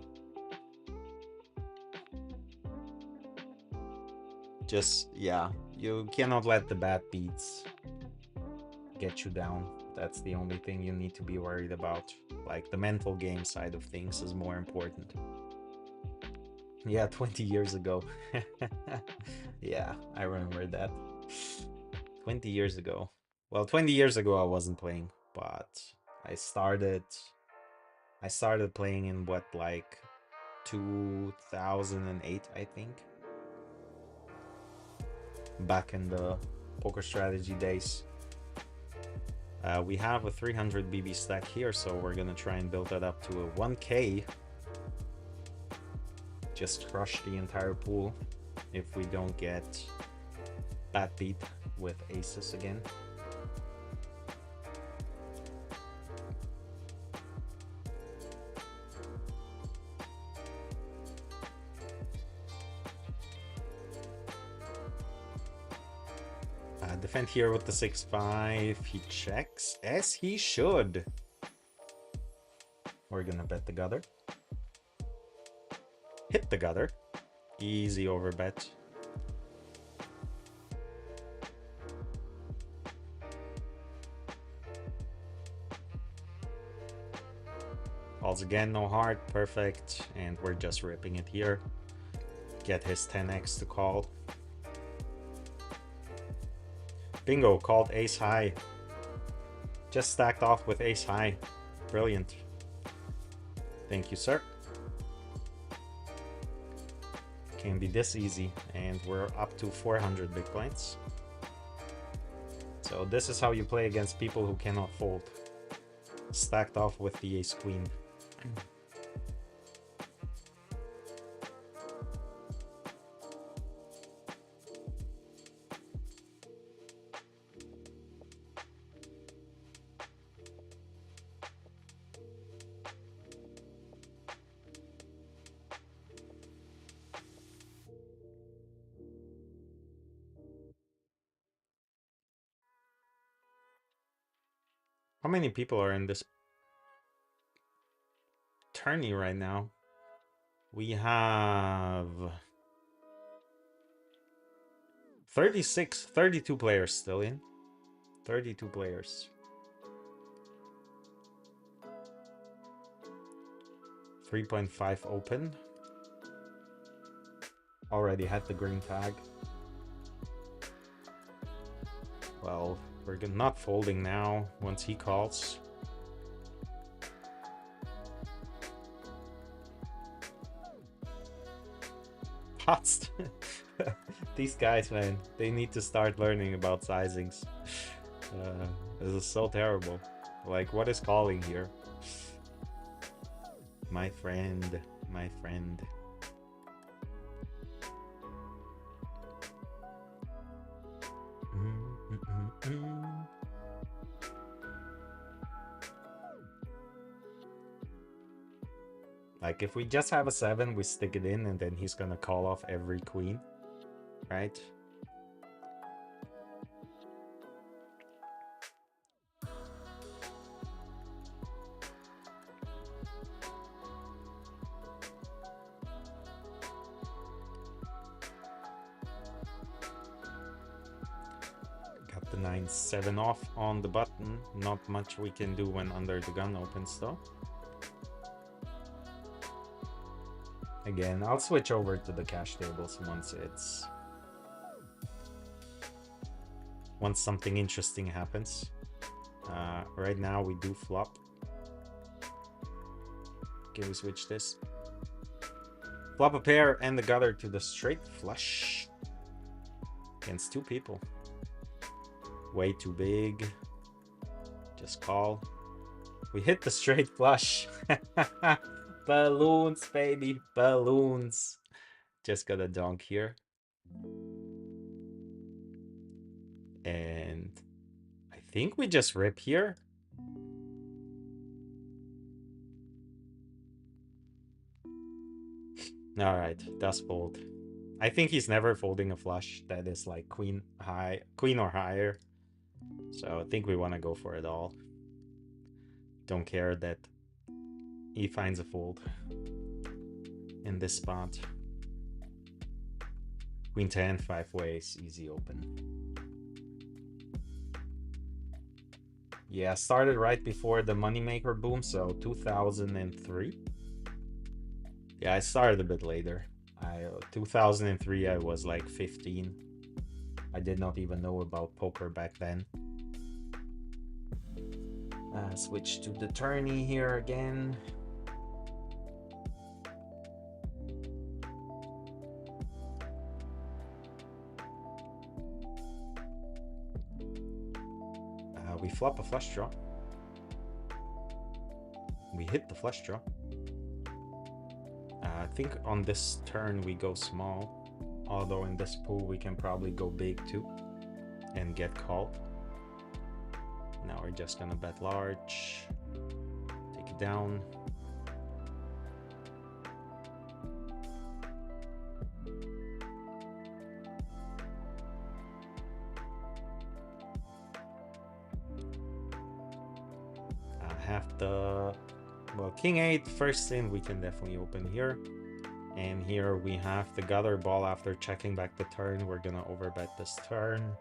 Just, yeah, you cannot let the bad beats get you down. That's the only thing you need to be worried about. Like the mental game side of things is more important. Yeah, 20 years ago. Yeah, I remember that. 20 years ago. Well, 20 years ago I wasn't playing, but I started playing in what, like 2008, I think. Back in the poker strategy days. We have a 300 BB stack here, so we're gonna try and build that up to a 1K. Just crush the entire pool if we don't get bad beat with aces again. Defend here with the 6-5. He checks, as he should. We're gonna bet the gutter. Hit the gutter. Easy overbet. Calls again, no heart, perfect. And we're just ripping it here. Get his 10x to call. Bingo, called ace high. Just stacked off with ace high. Brilliant. Thank you, sir. Can be this easy, and we're up to 400 big blinds. So this is how you play against people who cannot fold. Stacked off with the ace queen. How many people are in this tourney right now? We have 32 players still in. 32 players. 3.5 open. Already had the green tag. Well, we're not folding now once he calls. Pots. These guys, man, they need to start learning about sizings. This is so terrible. Like, what is calling here? My friend, my friend. Like, if we just have a 7, we stick it in, and then he's gonna call off every queen, right? Got the 9-7 off on the button. Not much we can do when under the gun opens, though. Again, I'll switch over to the cash tables once something interesting happens. Right now we do flop. Can we switch this? Flop a pair and the gutter to the straight flush against 2 people. Way too big. Just call. We hit the straight flush. Balloons, baby, balloons. Just got a donk here. And I think we just rip here. All right, does fold. I think he's never folding a flush that is like queen or higher. So I think we want to go for it all. Don't care that he finds a fold in this spot. Queen 10, 5 ways, easy open. Yeah, started right before the moneymaker boom, so 2003. Yeah, I started a bit later. 2003, I was like 15. I did not even know about poker back then. Switch to the tourney here again. We flop a flush draw. We hit the flush draw. I think on this turn we go small, although in this pool we can probably go big too and get called. Now we're just gonna bet large, take it down. Have the, well, king 8 first in, we can definitely open here. And here we have the gutter ball. After checking back the turn, we're gonna overbet this turn.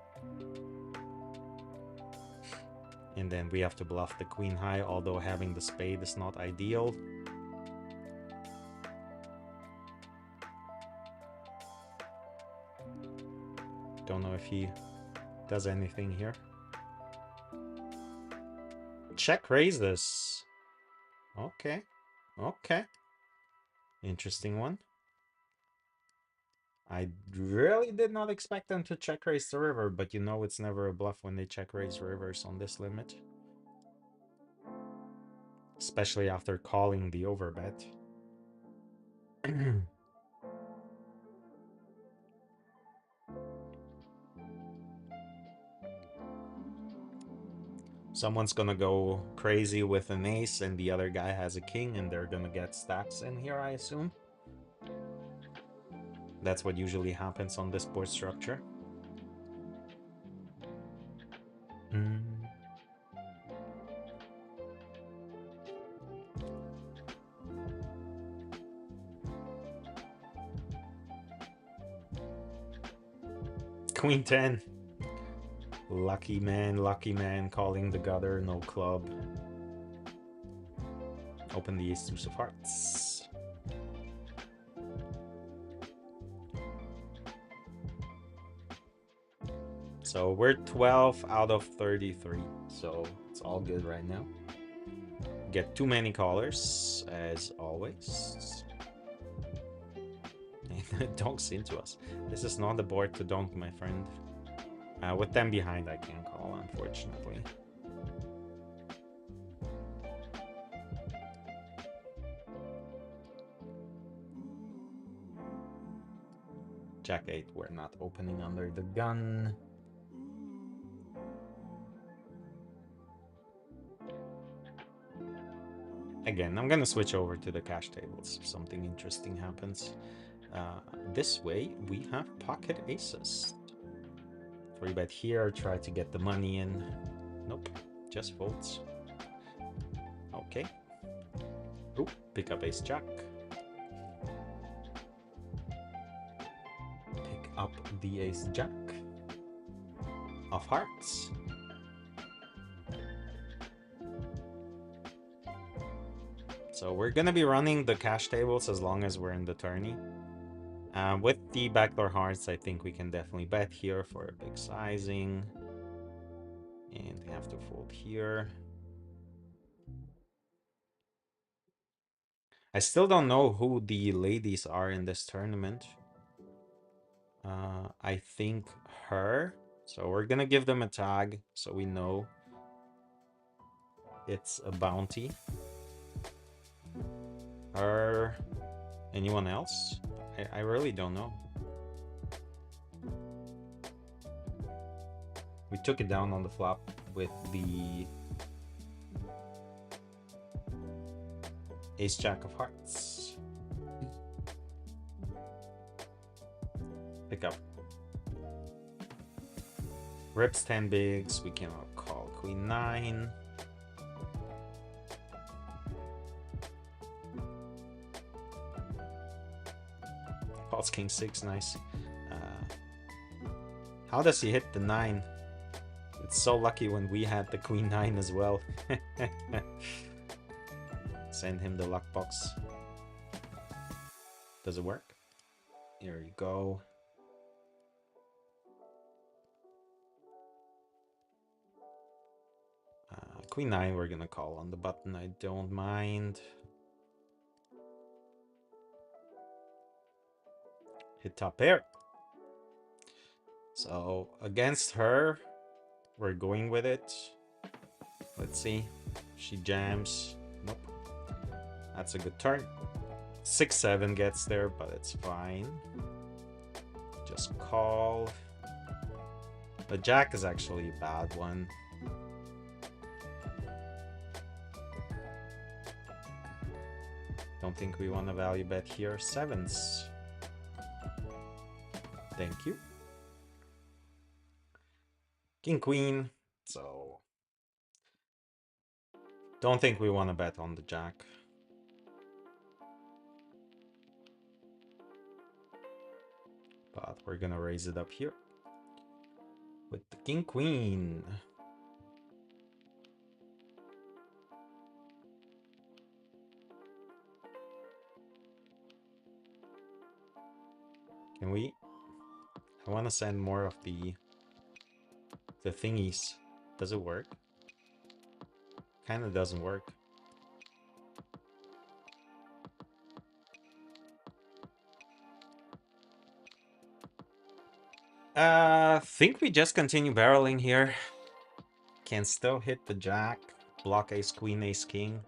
And then we have to bluff the queen high, although having the spade is not ideal. Don't know if he does anything here. Check raises. Okay. Okay. Interesting one. I really did not expect them to check raise the river, but you know it's never a bluff when they check raise rivers on this limit. Especially after calling the overbet. Someone's gonna go crazy with an ace and the other guy has a king and they're gonna get stacks in here, I assume. That's what usually happens on this board structure. Queen 10. Lucky man calling the gutter, no club. Open the ace deuce of hearts. So we're 12 out of 33, so it's all good right now. Get too many callers, as always. And it donks into us. This is not the board to donk, my friend. With them behind, I can't call, unfortunately. Jack 8, we're not opening under the gun. Again, I'm gonna switch over to the cash tables if something interesting happens. This way, we have pocket aces. 3-bet here, try to get the money in. Nope, just folds. Okay. Ooh, pick up ace jack. Pick up the ace jack of hearts. So we're gonna be running the cash tables as long as we're in the tourney. With the backdoor hearts, I think we can definitely bet here for a big sizing. And we have to fold here. I still don't know who the ladies are in this tournament. I think her. So we're gonna give them a tag so we know it's a bounty. Her. Anyone else? I really don't know. We took it down on the flop with the ace jack of hearts. Pick up. Rips 10 bigs. We cannot call queen 9. Calls king 6. Nice. How does he hit the 9? It's so lucky when we had the queen 9 as well. Send him the luck box. Does it work? Here you go. Queen 9 we're gonna call on the button. I don't mind. Hit top pair. So against her, we're going with it. Let's see. She jams. Nope. That's a good turn. 6-7 gets there, but it's fine. Just call. The jack is actually a bad one. Don't think we want to value bet here. 7s. Thank you. King queen. So don't think we want to bet on the jack. but we're gonna raise it up here with the king queen. Can we? I want to send more of the thingies. Does it work? Kind of doesn't work. Think we just continue barreling here. Can still hit the jack, block ace queen, ace king.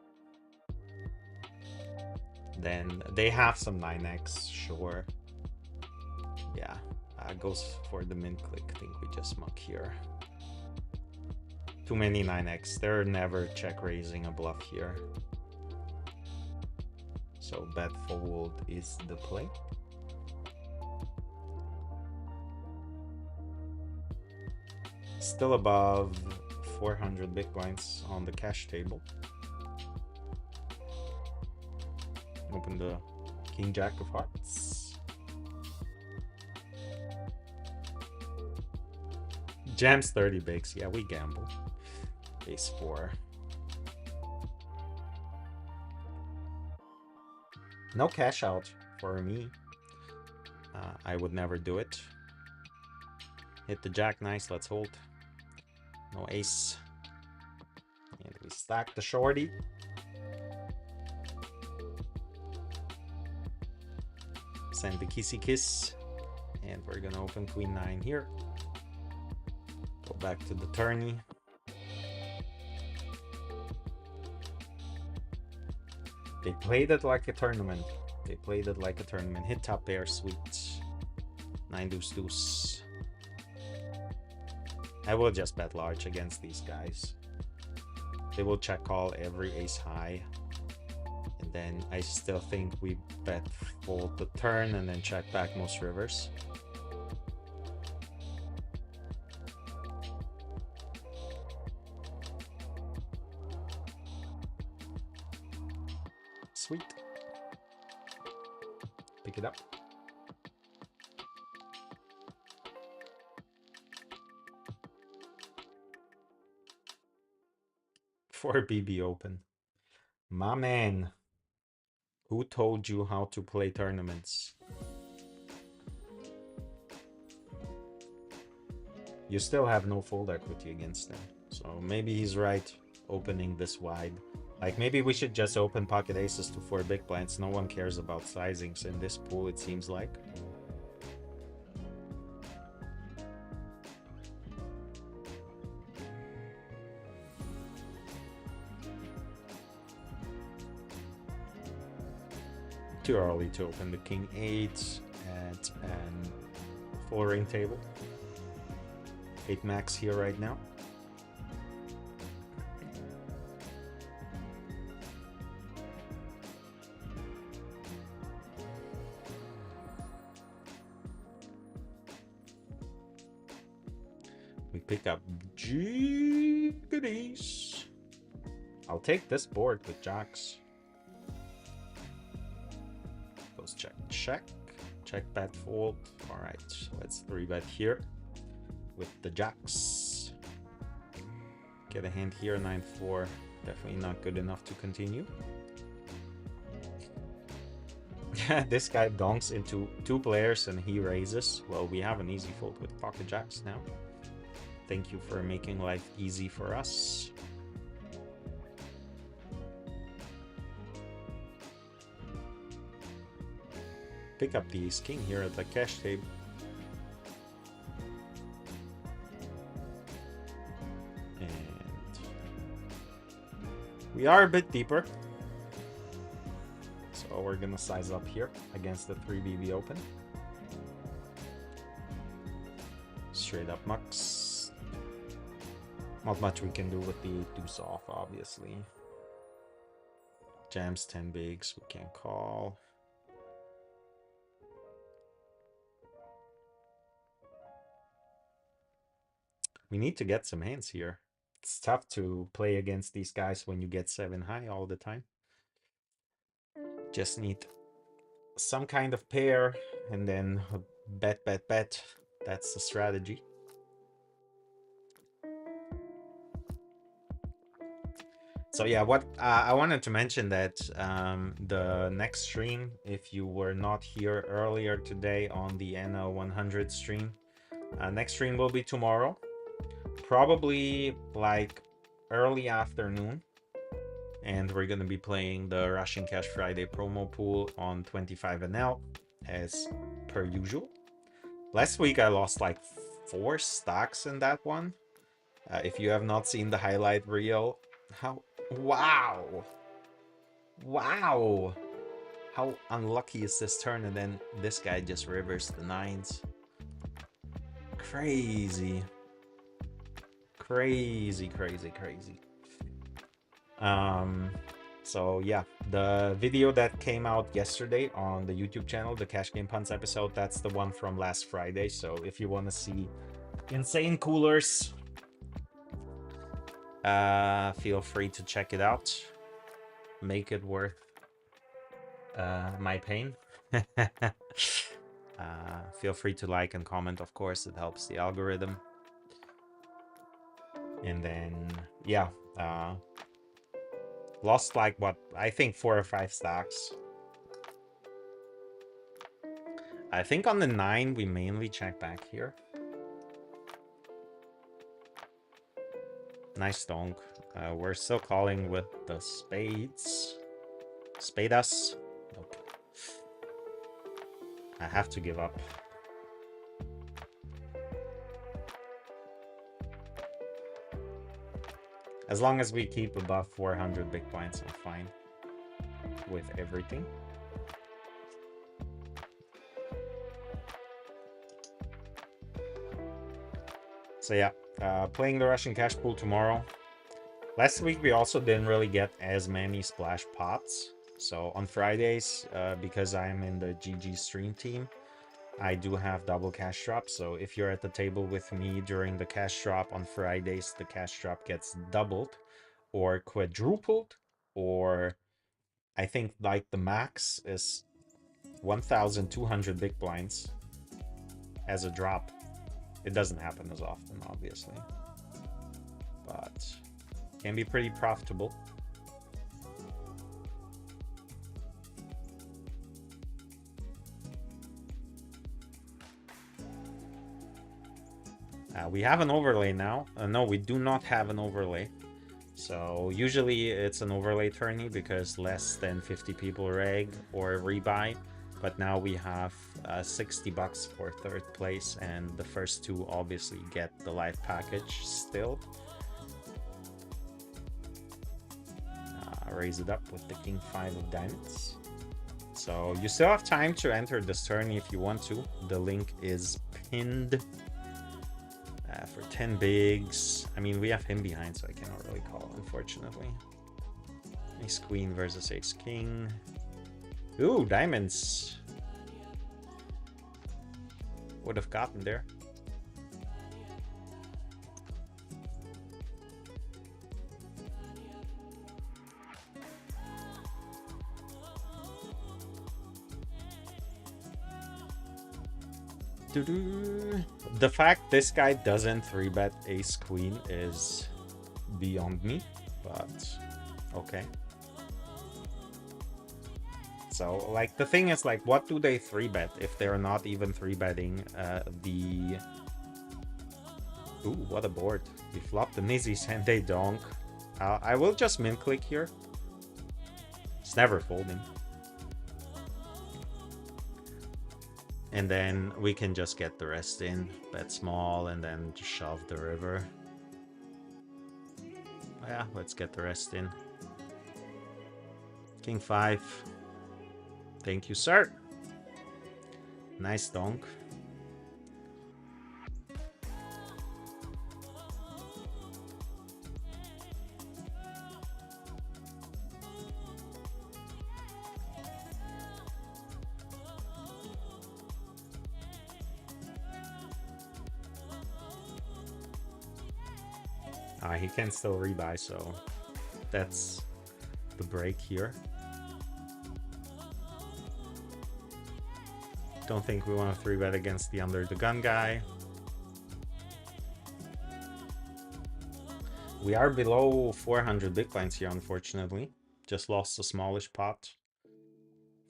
Then they have some 9x, sure. Yeah, goes for the min click. Think we just muck here. Too many 9x. They're never check raising a bluff here. So bet fold is the play. Still above 400 big blinds on the cash table. Open the king jack of hearts. Jams 30 bigs. Yeah, we gamble. Ace 4. No cash out for me. I would never do it. Hit the jack, nice, let's hold. No ace. And we stack the shorty. Send the kissy kiss. And we're gonna open queen 9 here. Go back to the tourney. They played it like a tournament. They played it like a tournament. Hit top pair, sweet. 9 deuce deuce. I will just bet large against these guys. They will check call every ace high. And then I still think we bet fold the turn and then check back most rivers. Sweet. Pick it up. For BB Open. My man. Who told you how to play tournaments? You still have no fold equity against them. So maybe he's right opening this wide. Like maybe we should just open pocket aces to 4 big blinds. No one cares about sizings in this pool, it seems like. Too early to open the king 8 at an full ring table. 8 max here right now. We pick up G-goodies. I'll take this board with jacks. Goes check, check. Check, bet, fold. All right, let's 3-bet here with the jacks. Get a hand here, 9-4. Definitely not good enough to continue. This guy donks into 2 players and he raises. Well, we have an easy fold with pocket jacks now. Thank you for making life easy for us. Pick up the ace king here at the cash table. And we are a bit deeper. So we're gonna size up here against the 3BB Open. Straight up mucks. Not much we can do with the deuce off, obviously. Jams 10 bigs, we can't call. We need to get some hands here. It's tough to play against these guys when you get 7 high all the time. Just need some kind of pair and then Bet, bet, bet. That's the strategy. So yeah, what I wanted to mention that the next stream, if you were not here earlier today on the NL100 stream, next stream will be tomorrow, probably like early afternoon, and we're gonna be playing the Russian Cash Friday promo pool on 25NL as per usual. Last week I lost like 4 stacks in that one. If you have not seen the highlight reel, wow, how unlucky is this turn? And then this guy just reversed the 9s. Crazy. So yeah, the video that came out yesterday on the YouTube channel, the Cash Game Punts episode, that's the one from last Friday. So if you want to see insane coolers, feel free to check it out. Make it worth my pain. Feel free to like and comment, of course, it helps the algorithm. And then yeah, lost like what, I think 4 or 5 stacks. I think on the 9 we mainly check back here. Nice donk. We're still calling with the spades. Spadas. Nope. I have to give up. As long as we keep above 400 big blinds, I'm fine with everything. So yeah, playing the Russian cash pool tomorrow. Last week we also didn't really get as many splash pots. So on Fridays, because I'm in the GG stream team, I do have double cash drop. So if you're at the table with me during the cash drop on Fridays, the cash drop gets doubled or quadrupled, or I think like the max is 1,200 big blinds as a drop. It doesn't happen as often, obviously, but can be pretty profitable. We have an overlay now. No, we do not have an overlay. So usually it's an overlay tourney because less than 50 people reg or rebuy. But now we have 60 bucks for 3rd place, and the first 2 obviously get the live package still. Raise it up with the King 5 of diamonds. So you still have time to enter this tourney if you want to. The link is pinned. For 10 bigs. I mean, we have him behind, so I cannot really call, unfortunately. Ace Queen versus Ace King. Ooh, diamonds. Would have gotten there. The fact this guy doesn't 3-bet Ace Queen is beyond me, but okay. So like the thing is, like, what do they 3-bet if they're not even 3-betting the... Ooh, what a board. We flopped the Nizzies and they donk. I will just min click here. It's never folding. And then we can just get the rest in, bet small, and then just shove the river. Yeah, let's get the rest in. King 5. Thank you, sir. Nice donk. He can still rebuy, so that's the break here. Don't think we want to 3-bet against the under the gun guy. We are below 400 big blinds here, unfortunately. Just lost a smallish pot.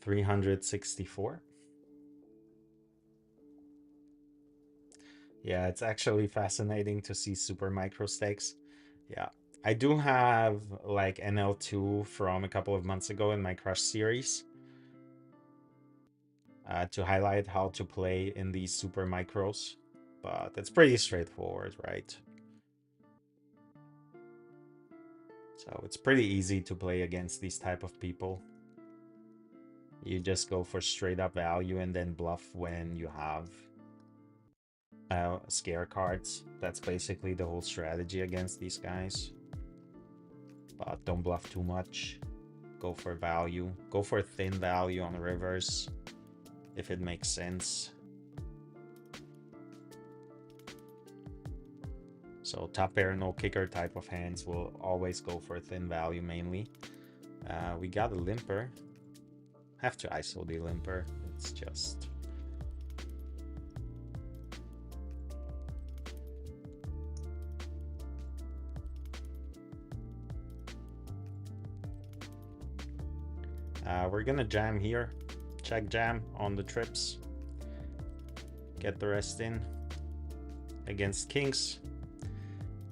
364. Yeah, it's actually fascinating to see super micro stakes. Yeah, I do have like NL2 from a couple of months ago in my Crush series to highlight how to play in these super micros, but it's pretty straightforward, right? So it's pretty easy to play against these type of people. You just go for straight up value and then bluff when you have scare cards. That's basically the whole strategy against these guys. But don't bluff too much. Go for value. Go for thin value on the rivers if it makes sense. So top pair, no kicker type of hands will always go for thin value mainly. We got a limper. Have to ISO the limper. It's just... we're gonna jam here. Check jam on the trips. Get the rest in. Against kings.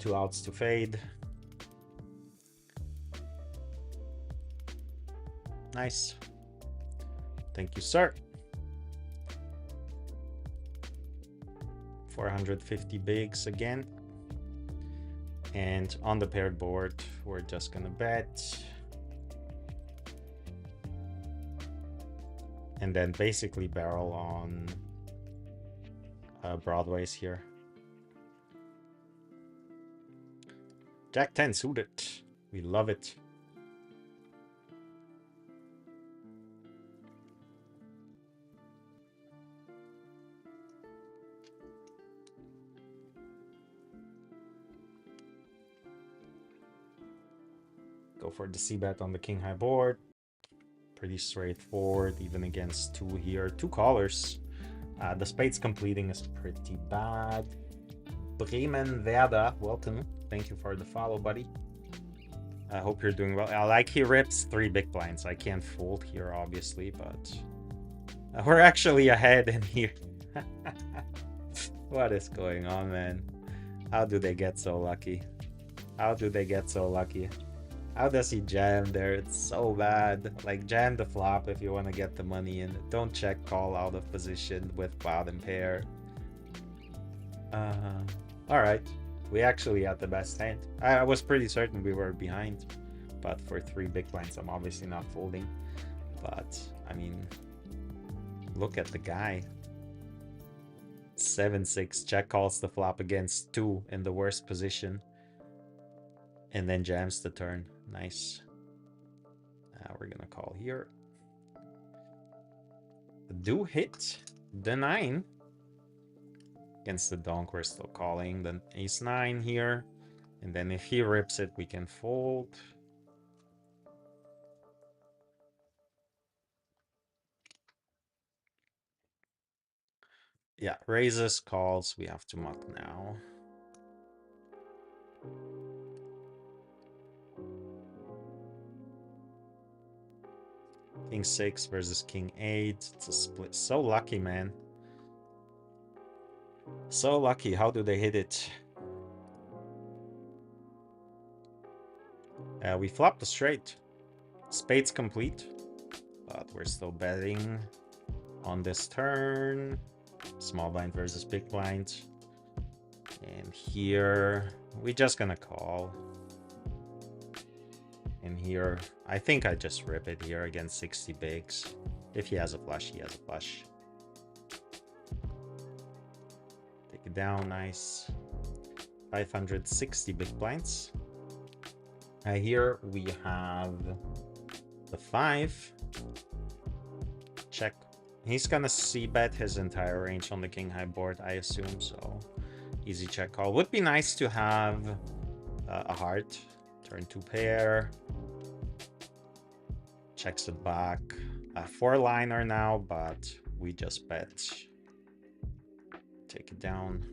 2 outs to fade. Nice. Thank you, sir. 450 bigs again. And on the paired board, we're just gonna bet. And then basically barrel on broadways here. Jack 10 suited. We love it. Go for the c-bet on the king high board. Pretty straightforward, even against 2 here. 2 callers. The spades completing is pretty bad. Bremen Werder, welcome. Thank you for the follow, buddy. I hope you're doing well. I like he rips 3 big blinds. I can't fold here, obviously, but we're actually ahead in here. What is going on, man? How do they get so lucky? How do they get so lucky? How does he jam there? It's so bad. Like, jam the flop if you want to get the money in. Don't check call out of position with bottom pair. Alright. We actually had the best hand. I was pretty certain we were behind. But for 3 big blinds, I'm obviously not folding. But, I mean, look at the guy. 7-6. Check calls the flop against 2 in the worst position. And then jams the turn. Nice. We're gonna call here. Do hit the 9. Against the donk, we're still calling. Then ace 9 here. And then if he rips it, we can fold. Yeah, raises, calls. We have to muck now. King 6 versus King 8. It's a split. So lucky, man. So lucky. How do they hit it? We flopped the straight. Spades complete. But we're still betting on this turn. Small blind versus big blind. And here, we're just gonna call. And here, I think I just rip it here against 60 bigs. If he has a flush, he has a flush. Take it down, nice. 560 big blinds. Here we have the 5. Check. He's gonna c-bet his entire range on the king high board, I assume, so easy check call. Would be nice to have a heart. Turn 2 pair. Checks it back. 4-liner now, but we just bet. Take it down.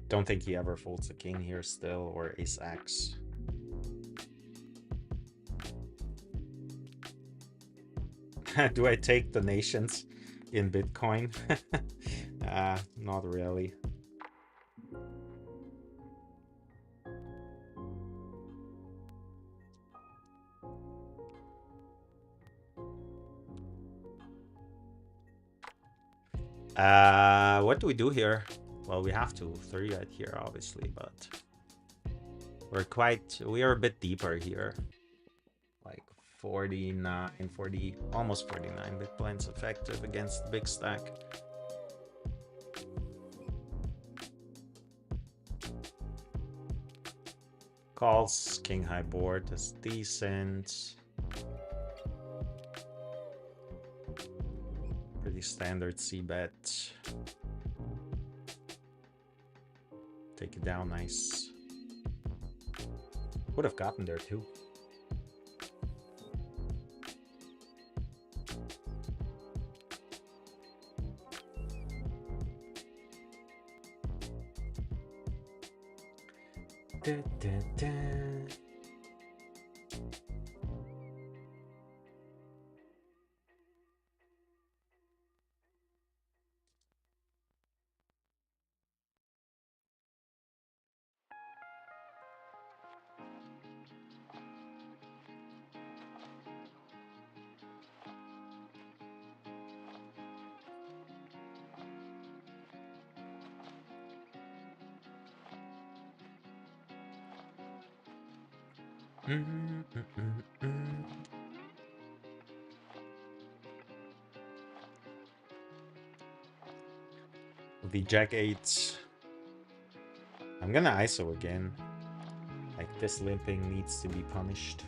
Don't think he ever folds a king here still, or ace X. Do I take donations in Bitcoin? Not really. What do we do here? Well, we have to 3-bet here, obviously, but we are a bit deeper here. Like 49, 40, almost 49 big blinds effective against the big stack. Calls, king high board is decent. Pretty standard c-bet. Take it down, nice. Would have gotten there too. Da, da, da. The jack 8. I'm gonna ISO again. Like, this limping needs to be punished.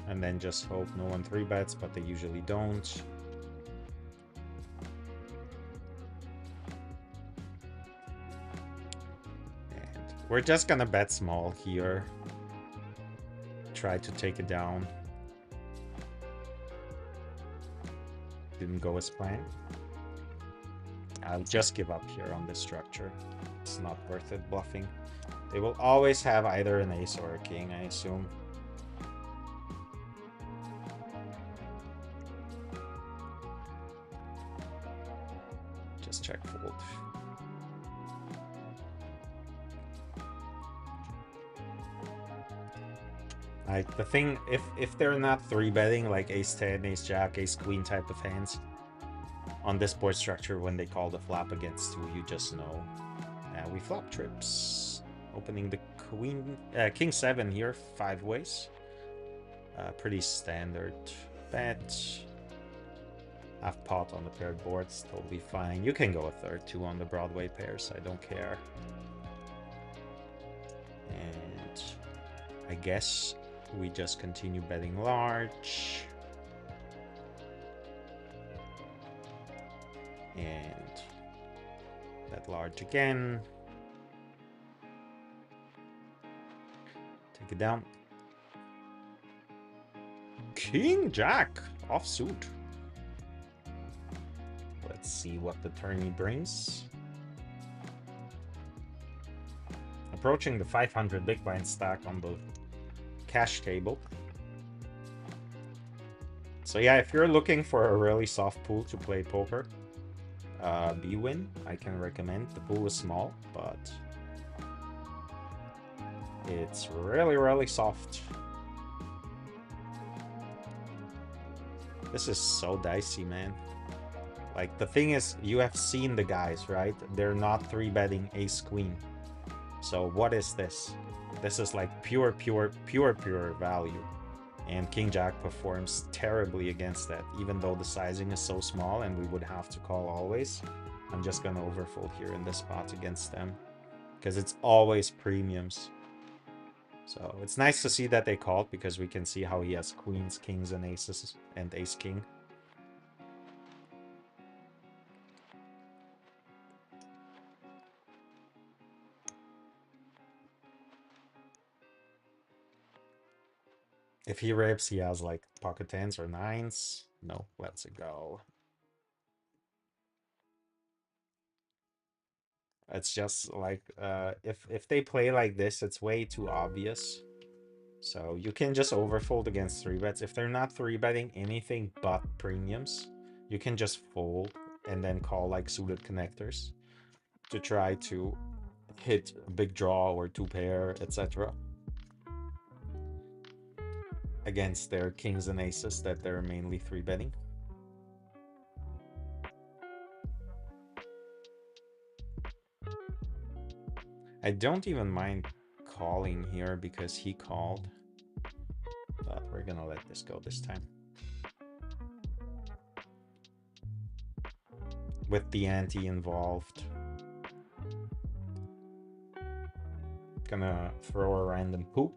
And then just hope no one 3-bets, but they usually don't. And we're just gonna bet small here. Try to take it down. Didn't go as planned. I'll just give up here on this structure. It's not worth it bluffing. They will always have either an ace or a king, I assume. Just check fold. Like, the thing, if they're not 3-betting like ace 10, ace jack, ace queen type of hands on this board structure, when they call the flop against 2, you just know. We flop trips. Opening the queen, king 7 here, 5 ways. Pretty standard bet. Half pot on the paired boards, totally fine. You can go a third too on the Broadway pairs, I don't care. And I guess we just continue betting large. And bet large again. Take it down. King Jack offsuit. Let's see what the tourney brings. Approaching the 500 big blind stack on the cash table. So yeah, if you're looking for a really soft pool to play poker, B-Win, I can recommend. The pool is small, but it's really, really soft. This is so dicey, man. Like, the thing is, you have seen the guys, right? They're not 3-betting ace queen. So what is this? This is like pure value. And King Jack performs terribly against that, even though the sizing is so small and we would have to call always. I'm just gonna overfold here in this spot against them, because it's always premiums. So it's nice to see that they called, because we can see how he has queens, kings, and aces, and ace king. If he rips, he has like pocket tens or nines. No, let's go. It's just like if they play like this, it's way too obvious. So you can just overfold against 3-bets. If they're not 3-betting anything but premiums, you can just fold and then call like suited connectors to try to hit a big draw or 2-pair, etc. against their kings and aces that they're mainly 3-betting. I don't even mind calling here because he called, but we're gonna let this go this time. With the ante involved. Gonna throw a random poop.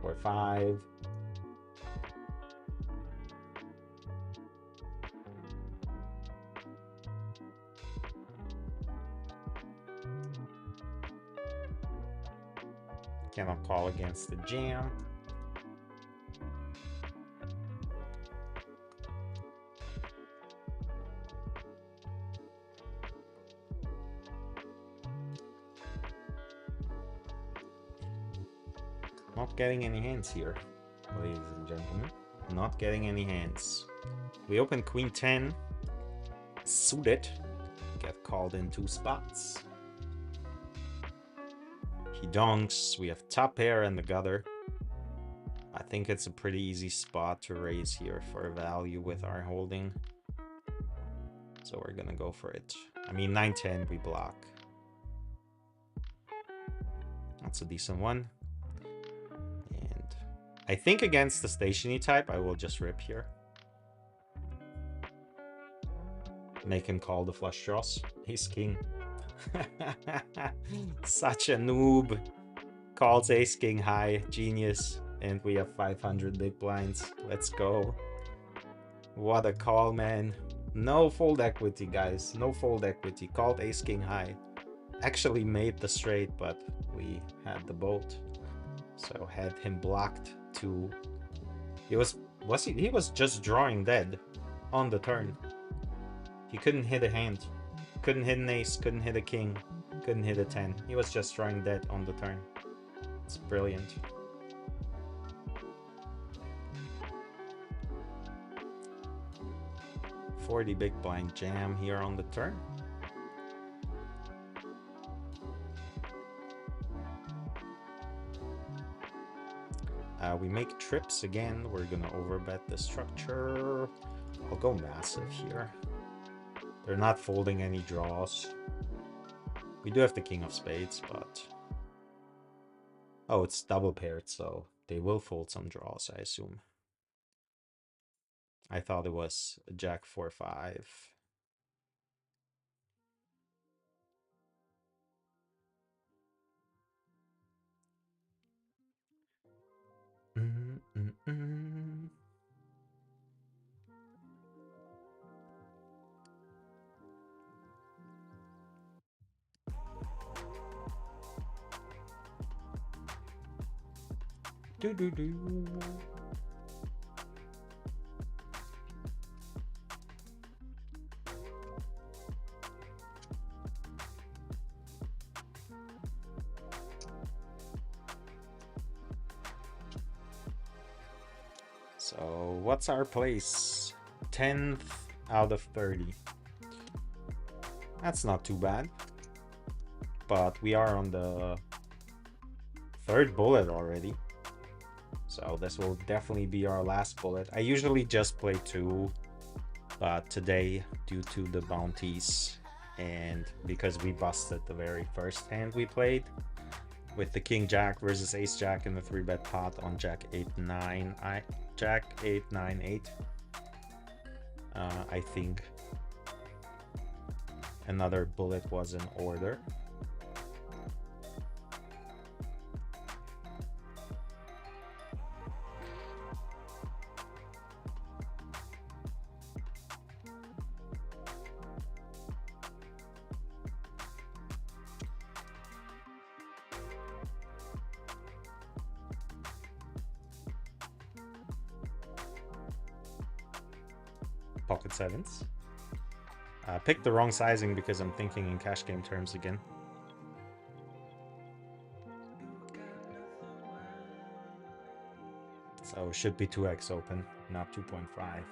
4-5. Cannot call against the jam. Not getting any hands here, ladies and gentlemen. Not getting any hands. We open Queen 10, suited, get called in 2 spots. He donks, we have top pair and the gutter. I think it's a pretty easy spot to raise here for value with our holding. So we're gonna go for it. I mean, 9-10 we block. That's a decent one. And I think against the stationy type, I will just rip here. Make him call the flush draws. He's king. Such a noob. Calls ace king high. Genius. And we have 500 big blinds. Let's go. What a call, man. No fold equity, guys. No fold equity. Called ace king high. Actually made the straight, but we had the boat. So had him blocked to... He was just drawing dead on the turn. He couldn't hit a hand. Couldn't hit an ace, couldn't hit a king, couldn't hit a 10. He was just drawing dead on the turn. It's brilliant. $40 big blind jam here on the turn. We make trips again. We're gonna overbet the structure. I'll go massive here. They're not folding any draws. We do have the king of spades, but... Oh, it's double paired, so they will fold some draws, I assume. I thought it was jack 4-5. So what's our place? 10th out of 30. That's not too bad. But we are on the 3rd bullet already. So this will definitely be our last bullet. I usually just play 2, but today, due to the bounties and because we busted the very first hand we played with the king jack versus ace jack in the 3-bet pot on jack 8-9, jack 8-9-8, I think another bullet was in order. pocket sevens. Picked the wrong sizing because I'm thinking in cash game terms again. So should be 2x open, not 2.5.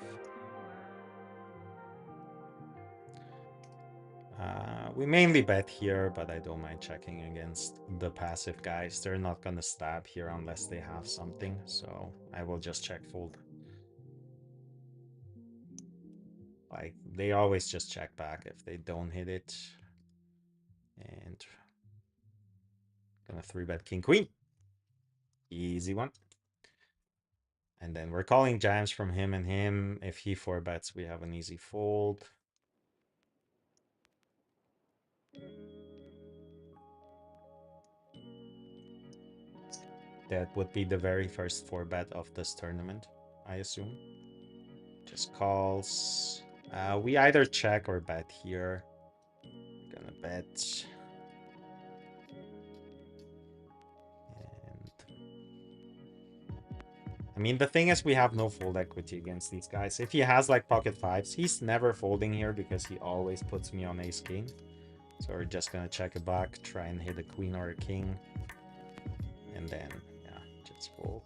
We mainly bet here, but I don't mind checking against the passive guys. They're not gonna stab here unless they have something, so I will just check fold. Like, they always just check back if they don't hit it. And gonna 3-bet king queen. Easy one. And then we're calling jams from him and him. If he 4-bets, we have an easy fold. That would be the very first 4-bet of this tournament, I assume. Just calls. We either check or bet here. Gonna bet. And I mean, the thing is we have no fold equity against these guys. If he has like pocket fives, he's never folding here because he always puts me on ace king. So we're just gonna check it back, try and hit a queen or a king. And then, yeah, just fold.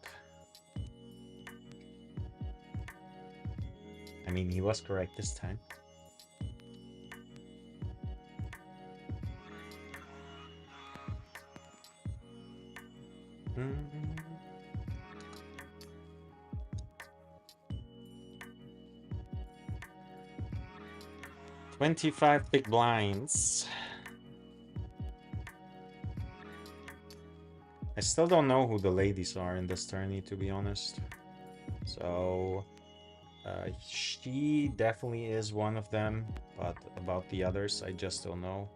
I mean, he was correct this time. Mm-hmm. 25 big blinds. I still don't know who the ladies are in this tourney, to be honest. So, she definitely is one of them, but about the others, I just don't know.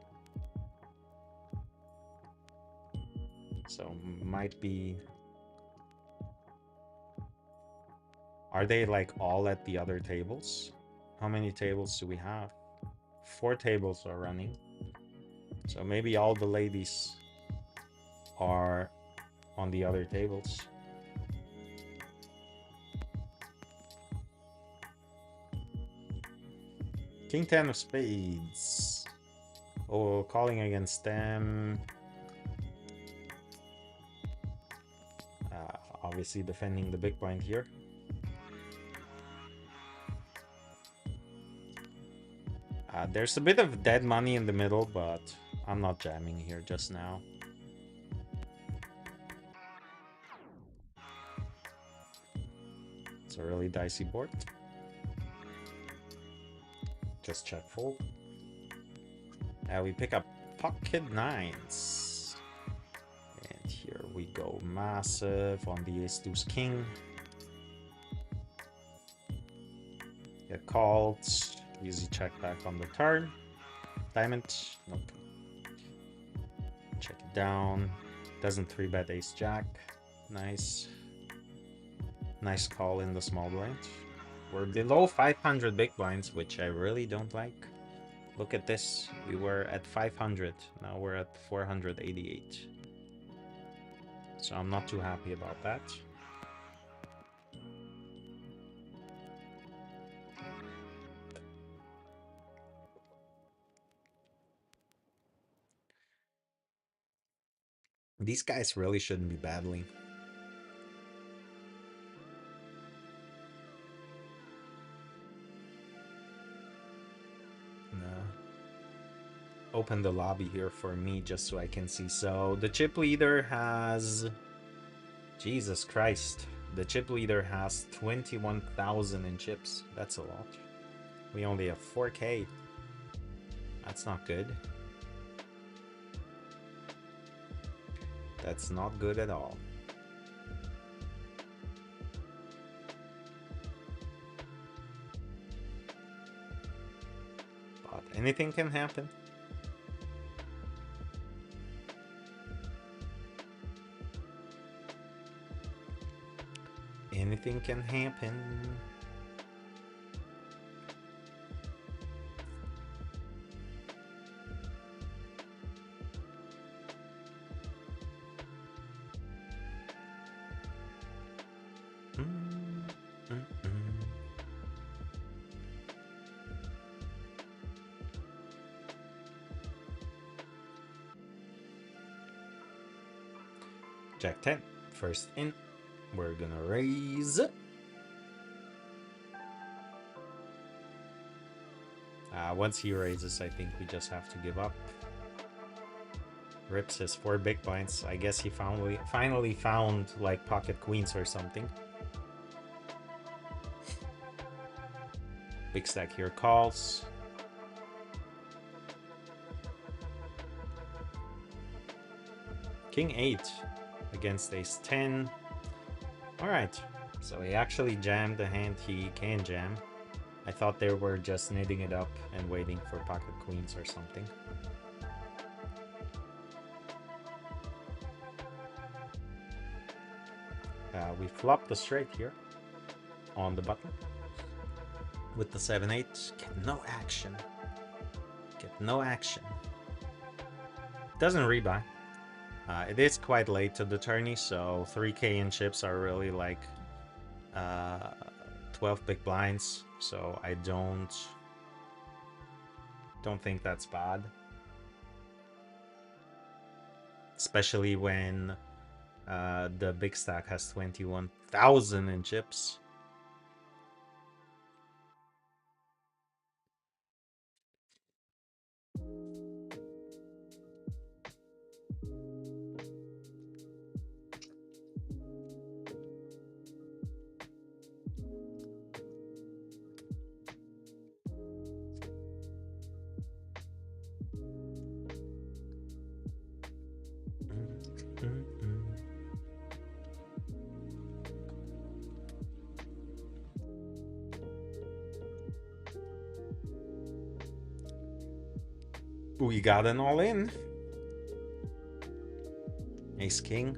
So, might be... Are they like all at the other tables? How many tables do we have? 4 tables are running. So maybe all the ladies are on the other tables. King 10 of spades. Oh, calling against them. Obviously defending the big blind here. There's a bit of dead money in the middle, but I'm not jamming here just now. It's a really dicey board. Just check fold. We pick up pocket nines. And here we go massive on the ace deuce king. Get called. Easy check back on the turn. Diamond. Nope. Check it down. Doesn't 3-bet ace jack. Nice. Nice call in the small blind. We're below 500 big blinds, which I really don't like. Look at this. We were at 500. Now we're at 488. So I'm not too happy about that. These guys really shouldn't be battling. No. Open the lobby here for me just so I can see. So the chip leader has... Jesus Christ. The chip leader has 21,000 in chips. That's a lot. We only have 4K. That's not good. That's not good at all. But anything can happen. Anything can happen. Jack 10, first in. We're gonna raise. Once he raises, I think we just have to give up. Rips his 4 big blinds. I guess he finally found like pocket queens or something. Big stack here calls. King 8 against ace 10. Alright, so he actually jammed the hand he can jam. I thought they were just knitting it up and waiting for pocket queens or something. We flop the straight here on the button with the 7-8. Get no action. Get no action. Doesn't rebuy. It is quite late to the tourney, so 3k in chips are really like 12 big blinds, so I don't think that's bad. Especially when the big stack has 21,000 in chips. We got an all-in. Ace King.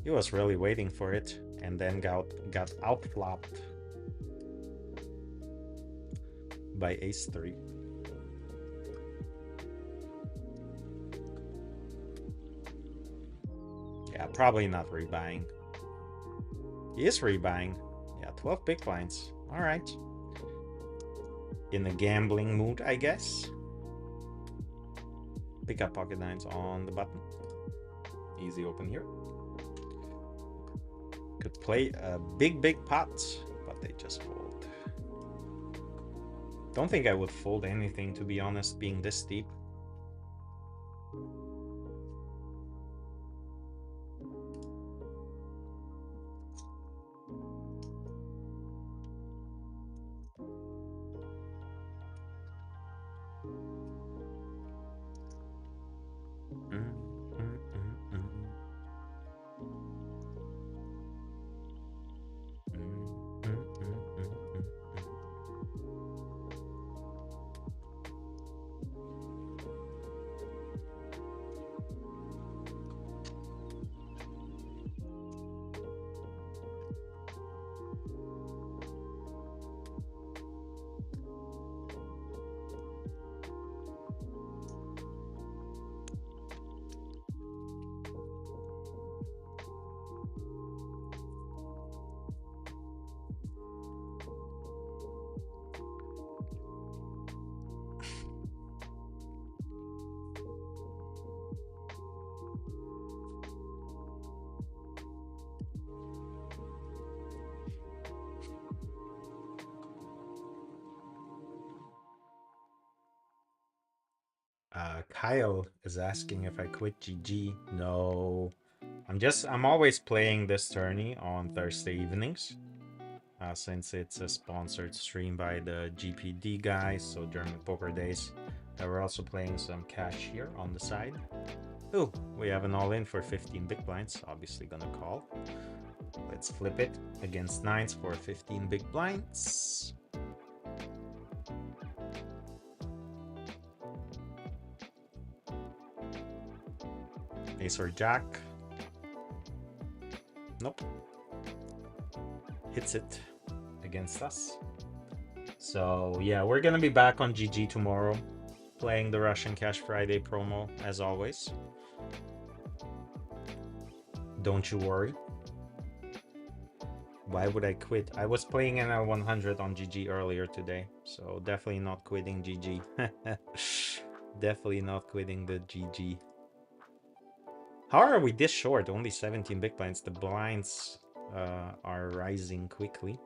He was really waiting for it, and then got outflopped by Ace 3. Yeah, probably not rebuying. He is rebuying. Yeah, 12 big blinds. All right. In a gambling mood, I guess. Pick up pocket nines on the button. Easy open here. Could play a big pot, but they just fold. Don't think I would fold anything, to be honest, being this deep. Kyle is asking if I quit GG. No, I'm always playing this tourney on Thursday evenings, since it's a sponsored stream by the GPD guys, so during the poker days. We're also playing some cash here on the side. Oh, we have an all-in for 15 big blinds, obviously gonna call. Let's flip it against nines for 15 big blinds. Ace or jack. Nope. Hits it against us. So yeah, we're gonna be back on GG tomorrow, playing the Russian Cash Friday promo as always. Don't you worry. Why would I quit? I was playing NL 100 on GG earlier today, so definitely not quitting GG. Definitely not quitting the GG. How are we this short? Only 17 big blinds. The blinds are rising quickly.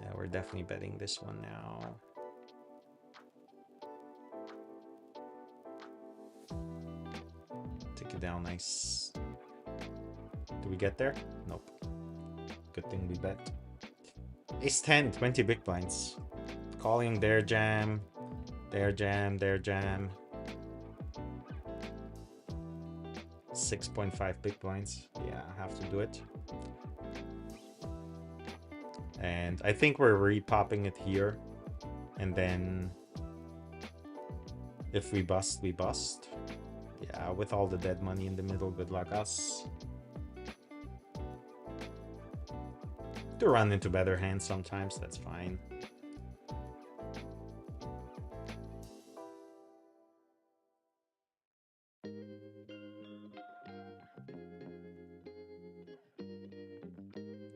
Yeah, we're definitely betting this one now. Take it down, nice. Do we get there? Nope. Good thing we bet. Ace 10, 20 big blinds. Calling their jam, their jam, their jam. 6.5 big blinds. Yeah, I have to do it. And I think we're re-popping it here. And then if we bust, we bust. Yeah, with all the dead money in the middle, good luck us. To run into better hands sometimes, that's fine.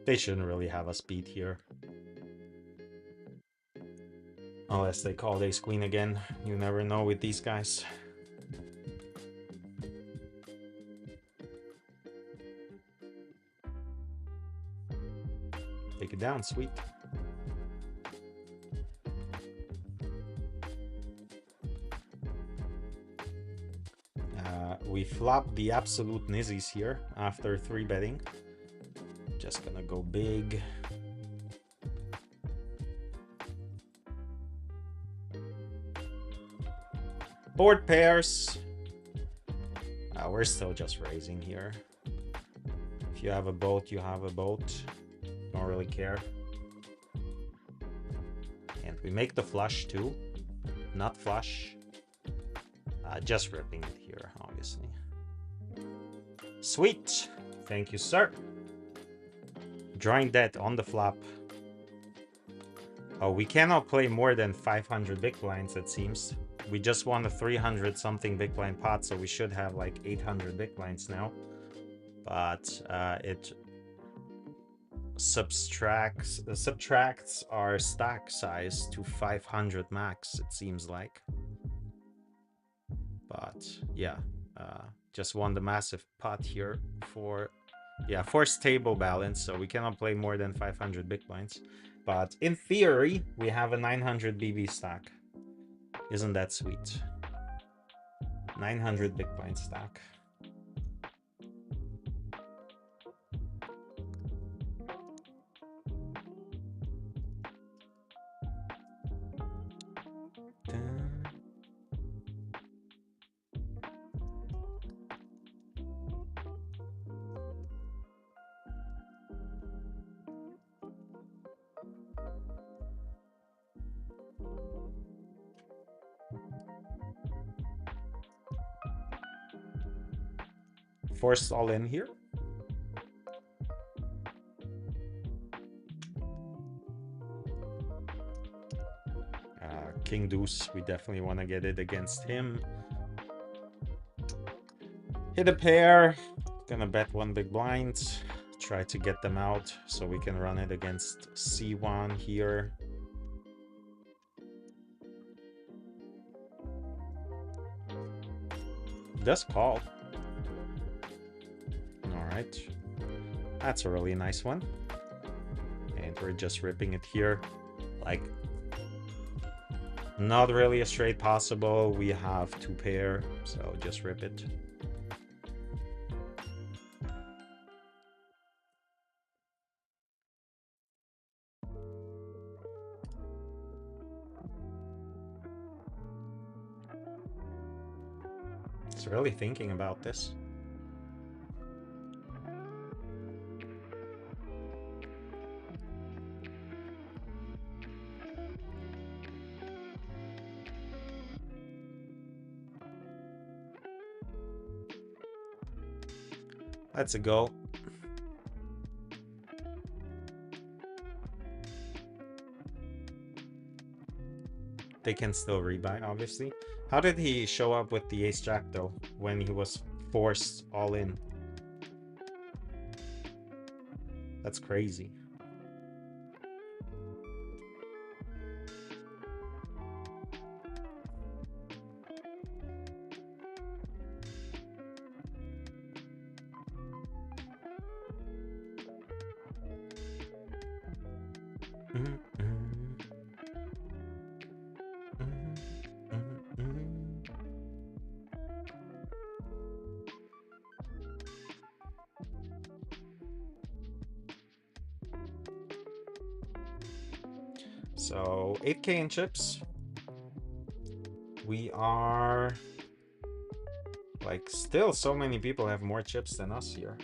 They shouldn't really have us beat here. Unless they call ace queen again. You never know with these guys. Take it down, sweet. We flop the absolute nizzies here after 3 betting. Just gonna go big. Board pairs. We're still just raising here. If you have a boat, you have a boat. Don't really care. And we make the flush too. Not flush. Just ripping it here, obviously. Sweet. Thank you, sir. Drawing that on the flop. Oh, we cannot play more than 500 big blinds, it seems. We just won a 300 something big blind pot, so we should have like 800 big blinds now. But it subtracts our stack size to 500 max, it seems like. But yeah, just won the massive pot here for, yeah, forced table balance, so we cannot play more than 500 big blinds. But in theory, we have a 900 BB stack. Isn't that sweet? 900 big blind stack. Forced all in here. King deuce, we definitely want to get it against him. Hit a pair. Gonna bet 1 big blind. Try to get them out so we can run it against C1 here. Does call. Alright. That's a really nice one. And we're just ripping it here. Like, not really a straight possible. We have 2 pair, so just rip it. It's really thinking about this. Let's go. They can still rebuy, obviously. How did he show up with the ace jack though when he was forced all in? That's crazy. So 8K in chips. We are like still so many people have more chips than us here.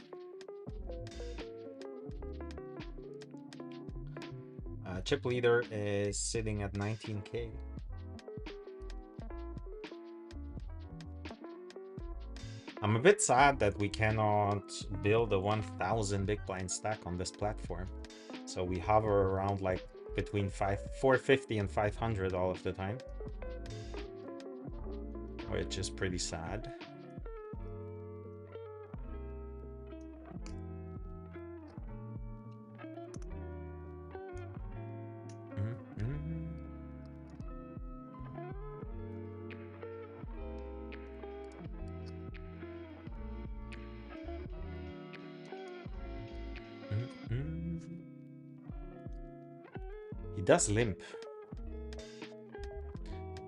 Chip leader is sitting at 19K. I'm a bit sad that we cannot build a 1000 big blind stack on this platform. So we hover around like between 450 and 500 all of the time, which is pretty sad. He does limp.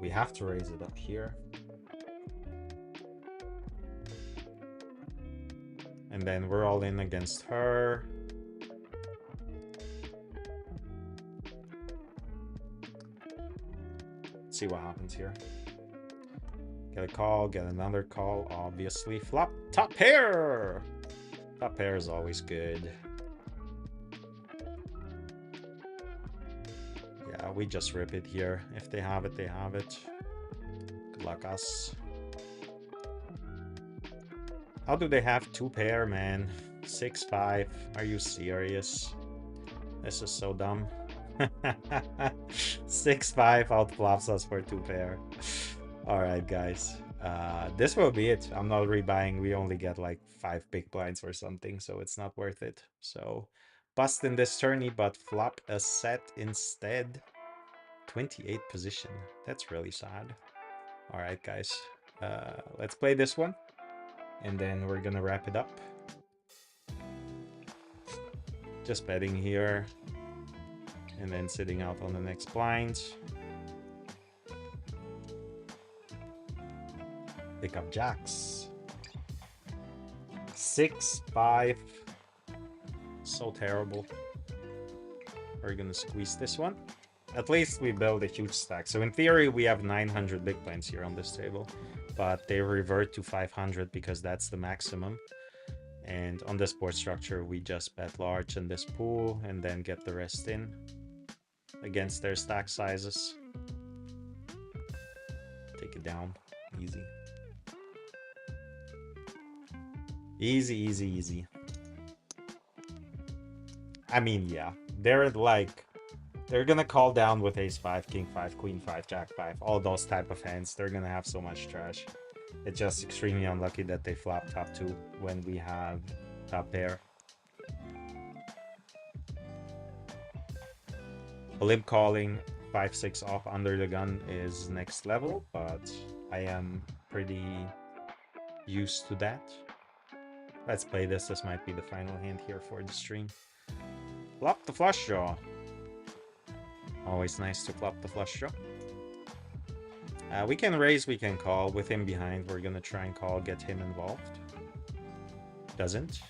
We have to raise it up here. And then we're all in against her. Let's see what happens here. Get a call, get another call, obviously. Flop, top pair! Top pair is always good. Yeah, we just rip it here. If they have it, they have it. Good luck us. How do they have two pair, man? 6-5. Are you serious? This is so dumb. 6-5 outflops us for two pair. Alright, guys. This will be it. I'm not rebuying. We only get like 5 big blinds or something, so it's not worth it. So, bust in this tourney, but flop a set instead. 28 position. That's really sad. Alright, guys. Let's play this one. And then we're gonna wrap it up. Just betting here. And then sitting out on the next blind. Pick up jacks. 6-5. So terrible. We're gonna squeeze this one. At least we build a huge stack. So in theory, we have 900 big blinds here on this table. But they revert to 500 because that's the maximum. And on this board structure, we just bet large in this pool and then get the rest in against their stack sizes. Take it down. Easy. Easy, easy, easy. I mean, yeah. They're gonna call down with ace-5, king-5, queen-5, jack-5. All those type of hands. They're gonna have so much trash. It's just extremely unlucky that they flop top 2 when we have top pair. Limp calling 5-6 off under the gun is next level, but I am pretty used to that. Let's play this. This might be the final hand here for the stream. Flop the flush draw. Always nice to flop the flush draw. We can raise, we can call. With him behind, we're gonna try and call, get him involved. Doesn't.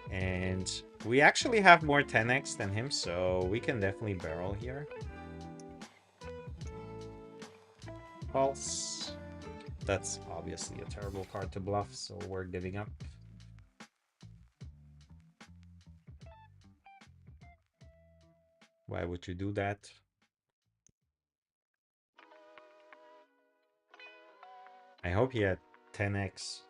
And we actually have more 10x than him, so we can definitely barrel here. Pulse. That's obviously a terrible card to bluff, so we're giving up. Why would you do that? I hope he had 10x.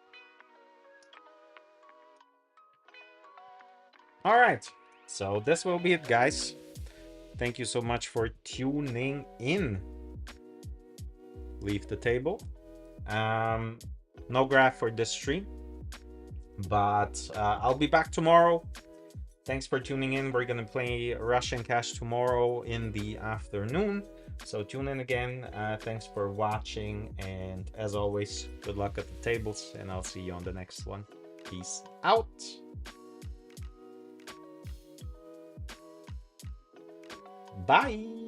Alright, so this will be it, guys. Thank you so much for tuning in. Leave the table. No graph for this stream, but I'll be back tomorrow. Thanks for tuning in. We're gonna play Russian Cash tomorrow in the afternoon, so tune in again. Thanks for watching, and as always, good luck at the tables, and I'll see you on the next one. Peace out. Bye!